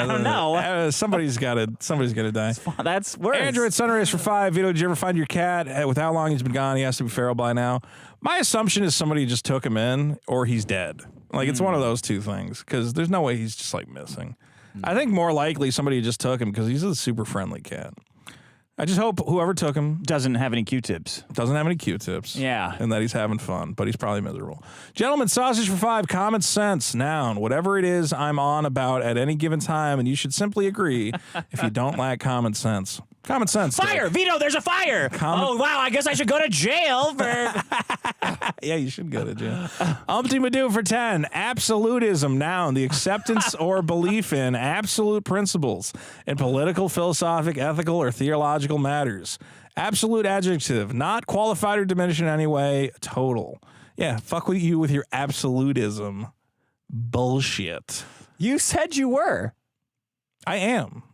don't know. Somebody's got to die. That's worse. Andrew at Sunrise for 5. Vito, did you ever find your cat? With how long he's been gone, he has to be feral by now. My assumption is somebody just took him in or he's dead. Like, it's one of those two things because there's no way he's just like missing. I think more likely somebody just took him because he's a super friendly cat. I just hope whoever took him doesn't have any Q-tips. Doesn't have any Q-tips. Yeah. And that he's having fun, but he's probably miserable. Gentleman Sausage for 5. Common sense, noun. Whatever it is I'm on about at any given time, and you should simply agree if you don't lack common sense. Common sense. Fire! Dick. Vito, there's a fire! Oh, wow, I guess I should go to jail for... Yeah, you should go to jail. Umpty Madoo for 10. Absolutism, noun. The acceptance or belief in absolute principles in political, philosophic, ethical, or theological matters. Absolute adjective. Not qualified or diminished in any way. Total. Yeah, fuck with you with your absolutism. Bullshit. You said you were. I am.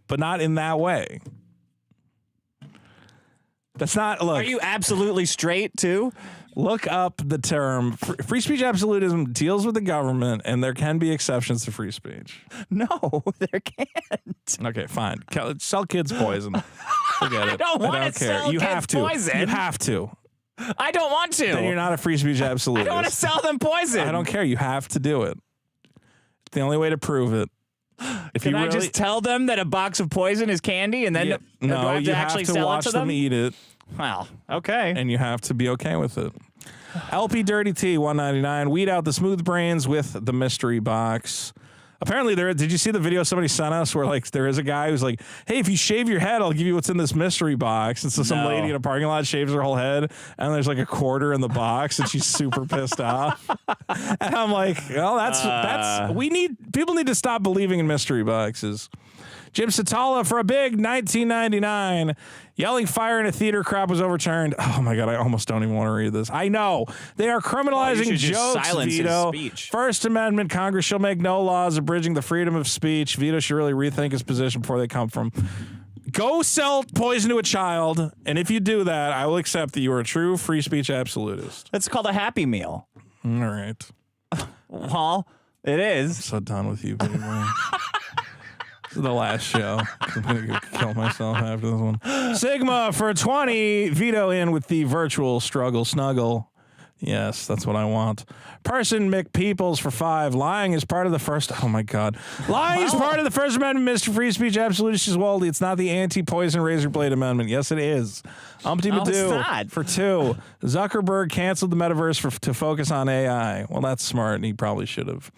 but not in that way. That's not, look. Are you absolutely straight, too? Look up the term. Free speech absolutism deals with the government, and there can be exceptions to free speech. No, there can't. Okay, fine. Sell kids poison. Forget it. I don't want to sell You kids have to. poison. You have to. I don't want to. Then you're not a free speech absolutist. I don't want to sell them poison. I don't care. You have to do it. It's the only way to prove it. If Can I just tell them that a box of poison is candy and then do I have to actually sell watch it to them? eat it. Well, okay. And you have to be okay with it. LP Dirty T, $1.99. Weed out the smooth brains with the mystery box. Apparently, did you see the video somebody sent us where like there is a guy who's like, hey, if you shave your head, I'll give you what's in this mystery box. And so some lady in a parking lot shaves her whole head and there's like a quarter in the box and she's super pissed off. And I'm like, well, people need to stop believing in mystery boxes. Jim Satala for a big $19.99. Yelling fire in a theater crowd was overturned. Oh my God, I almost don't even want to read this. I know. They are criminalizing jokes, Vito. First Amendment, Congress shall make no laws abridging the freedom of speech. Vito should really rethink his position before they come from. Go sell poison to a child, and if you do that, I will accept that you are a true free speech absolutist. That's called a Happy Meal. All right. Well, it is. I'm so done with you, baby. This is the last show. I'm going to kill myself after this one. Sigma for 20. Vito in with the virtual struggle snuggle. Yes, that's what I want. Person McPeoples for 5. Lying is part of the first. Oh my God. Lying is part of the First Amendment, Mr. Free Speech Absolutist Waldy. It's not the anti-poison razor blade amendment. Yes, it is. Umpty Madoo for 2. Zuckerberg canceled the metaverse to focus on AI. Well, that's smart, and he probably should have.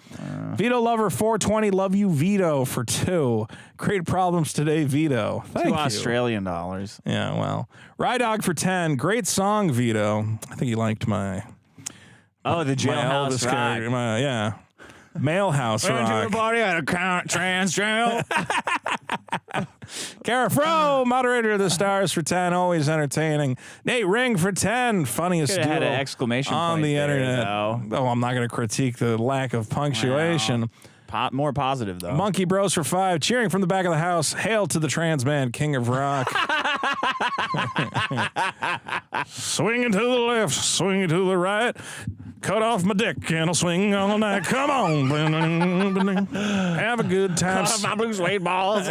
Vito Lover 420. Love you, Vito for 2. Great problems today, Vito. Thank you. Australian dollars. Yeah, well. Rydog for 10. Great song, Vito. I think he liked my. Oh, the jailhouse rock. Yeah. Male house rock. Went to a party at a trans jail. Kara Fro, moderator of the stars for 10, always entertaining. Nate Ring for 10, funniest duo had an exclamation on point the there, internet. though. Oh, I'm not going to critique the lack of punctuation. More positive, though. Monkey Bros for 5, cheering from the back of the house. Hail to the trans man, king of rock. Swinging to the left, swinging to the right. Cut off my dick and I'll swing all night. Come on. Have a good time. Cut off my blue suede balls.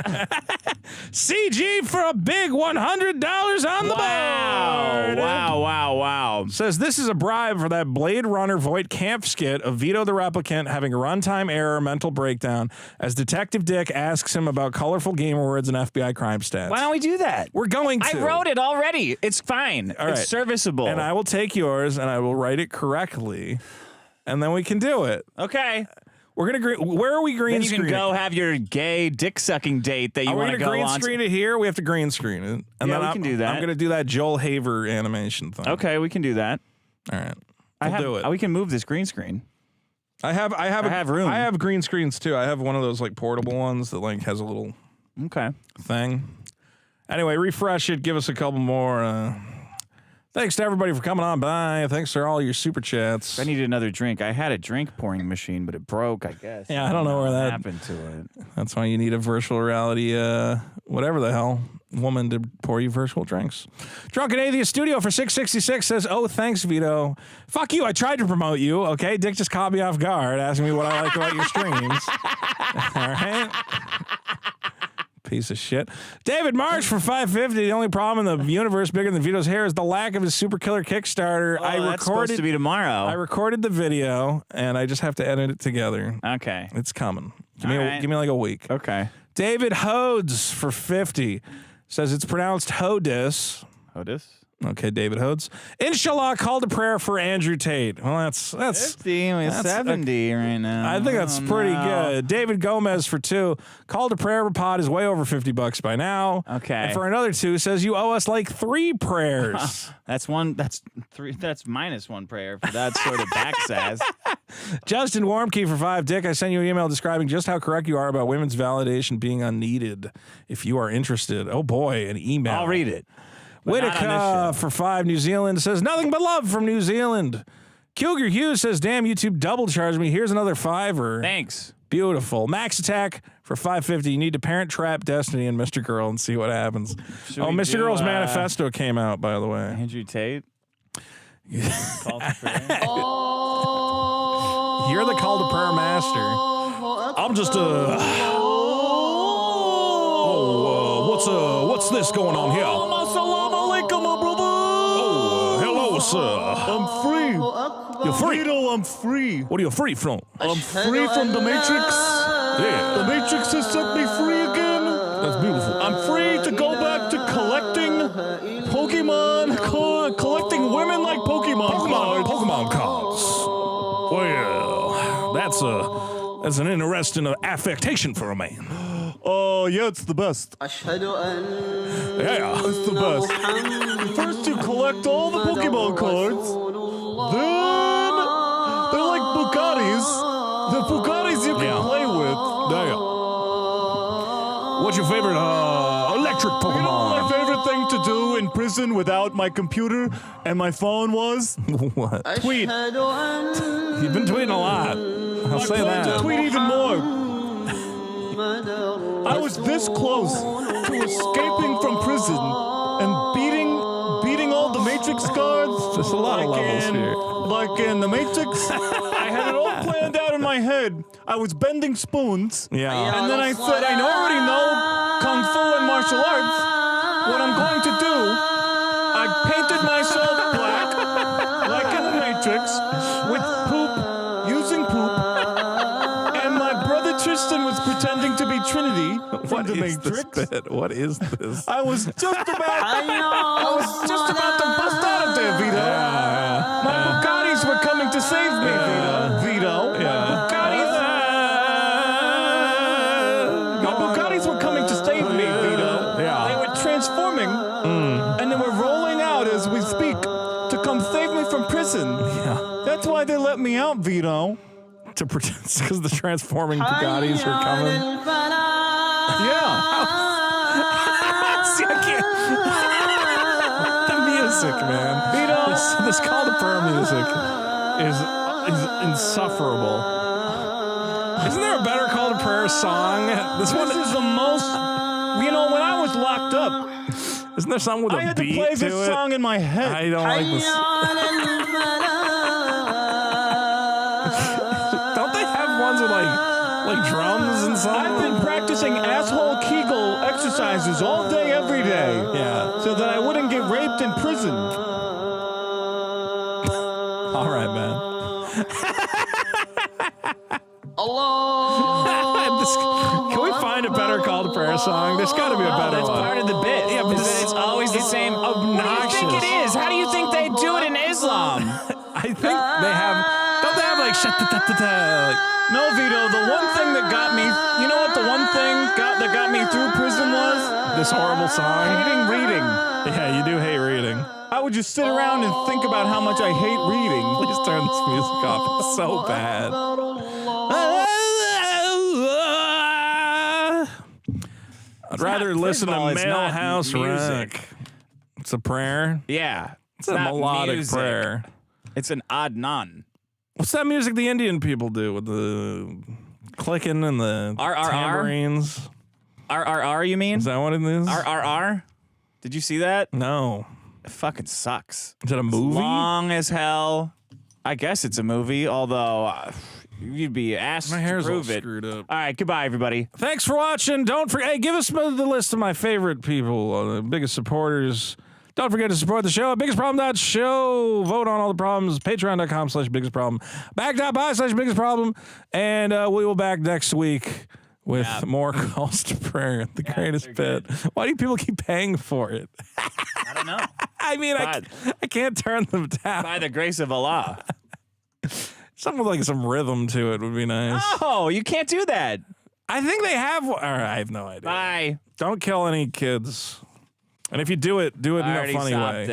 CG for a big $100 on the board. Wow. Says this is a bribe for that Blade Runner Voight Camp skit of Vito the Replicant having a runtime error mental breakdown as Detective Dick asks him about colorful gamer words and FBI crime stats. Why don't we do that? We're going to. I wrote it already. It's fine. All right. It's serviceable. And I will take yours and I will write it correctly. And then we can do it. Okay. We're gonna where are we green screen? Then you can go have your gay dick sucking date that you want to go on. Are we gonna green screen it here? We have to green screen it. And yeah, then we can do that. I'm gonna do that Joel Haver animation thing. Okay, we can do that. All right. We'll do it. We can move this green screen. I have room. I have green screens too. I have one of those like portable ones that like has a little thing. Anyway, refresh it. Give us a couple more. Thanks to everybody for coming on by. Thanks for all your super chats. I needed another drink. I had a drink pouring machine, but it broke, I guess. Yeah, I don't know where that happened to it. That's why you need a virtual reality, whatever the hell, woman to pour you virtual drinks. Drunken Atheist Studio for 666 says, oh, thanks, Vito. Fuck you. I tried to promote you, okay? Dick just caught me off guard asking me what I like about your streams. All right? Piece of shit. David Marsh for 550. The only problem in the universe bigger than Vito's hair is the lack of his super killer Kickstarter. That's supposed to be tomorrow. I recorded the video and I just have to edit it together. Okay. It's coming. Give me like a week. Okay. David Hodes for 50 says it's pronounced Hodis. Hodis? Okay, David Hodes. Inshallah, call to prayer for Andrew Tate. Well, that's 50, 70 right now. I think that's pretty good. David Gomez for 2. Call to prayer pod is way over $50 by now. Okay. And for another 2 says you owe us like 3 prayers. That's 3. That's minus 1 prayer for that sort of backsass. Justin Warmkey for 5. Dick, I sent you an email describing just how correct you are about women's validation being unneeded. If you are interested, oh boy, an email. I'll read it. Whitaker for 5. New Zealand says nothing but love from New Zealand. Kilger Hughes says, damn, YouTube double charged me. Here's another $5. Thanks. Beautiful. Max attack for $5.50. You need to parent trap Destiny and Mr. Girl and see what happens. Mr. Girl's manifesto came out, by the way. Andrew Tate. Call to prayer. You're the call to prayer master. I'm just what's this going on here? Assalamu alaikum, my brother. Hello, sir. I'm free. You're free. Vito, I'm free. What are you free from? I'm free from the Matrix. Yeah. The Matrix has set me free again. That's beautiful. I'm free to go back to collecting Pokemon, collecting women like Pokemon cards. Pokemon cards. Well, that's an interesting affectation for a man. Oh, yeah, it's the best. Yeah. It's the best. First you collect all the Pokemon cards, then they're like Bugattis. The Bugattis you can play with. Yeah. What's your favorite electric Pokemon? You know what my favorite thing to do in prison without my computer and my phone was? What? Tweet. You've been tweeting a lot. I'll say plan to that. tweet even more. I was this close to escaping from prison and beating all the Matrix cards. There's a lot of levels here. Like in the Matrix, I had it all planned out in my head. I was bending spoons. Yeah. And then I said, I already know Kung Fu and martial arts. What I'm going to do, I painted myself black, like in the Matrix, with poop, using poop. And my brother Tristan was pretending to be Trinity from the Matrix. What is this? I was just about to bust out of there, Vito. My Bugattis were coming to save me, Vito. My Bugattis were coming to save me, Vito. They were transforming, and they were rolling out as we speak to come save me from prison. Yeah. That's why they let me out, Vito. To pretend because the transforming Bugattis were coming. Yeah. See, I can't. The music, man. This call to prayer music is insufferable. Isn't there a better call to prayer song? This one is the most. You know, when I was locked up, isn't there something with a beat I had to play this song in my head. I don't like this. Don't they have ones with like drums and something? I've been practicing asshole Kegel exercises all day, every day. Yeah. So that I wouldn't get raped in prison. All right, man. Can we find a better call to prayer song? There's got to be a better That's one. part of the bit. Yeah, but it's always the same. Obnoxious. What do you think it is? How do you think they do it in Islam? I think they have. Don't they have like shut the No, Vito. The one thing that got me. You know what? The one thing that got me through prison was this horrible song. Hating reading. Yeah, you do hate reading. I would just sit around and think about how much I hate reading. Please turn this music off. It's so bad. I'd rather listen to Millhouse Rock. It's a prayer. Yeah. It's a melodic music. prayer. It's an adnan. What's that music the Indian people do with the clicking and the tambourines? RRR, you mean? Is that what it is? RRR? Did you see that? No. It fucking sucks. Is it a movie? It's long as hell. I guess it's a movie, although you'd be asked My to hair's all prove it. screwed up. All right, goodbye, everybody. Thanks for watching. Don't forget, hey, give us the list of my favorite people, the biggest supporters. Don't forget to support the show at biggestproblem.show. Vote on all the problems. Patreon.com/biggestproblem. Back.by/biggestproblem. And we will back next week with more calls to prayer. The greatest bit. Why do people keep paying for it? I don't know. I mean, I can't turn them down. By the grace of Allah. Something with like some rhythm to it would be nice. Oh, you can't do that. I think they have one. All right, I have no idea. Bye. Don't kill any kids. And if you do it in a funny way.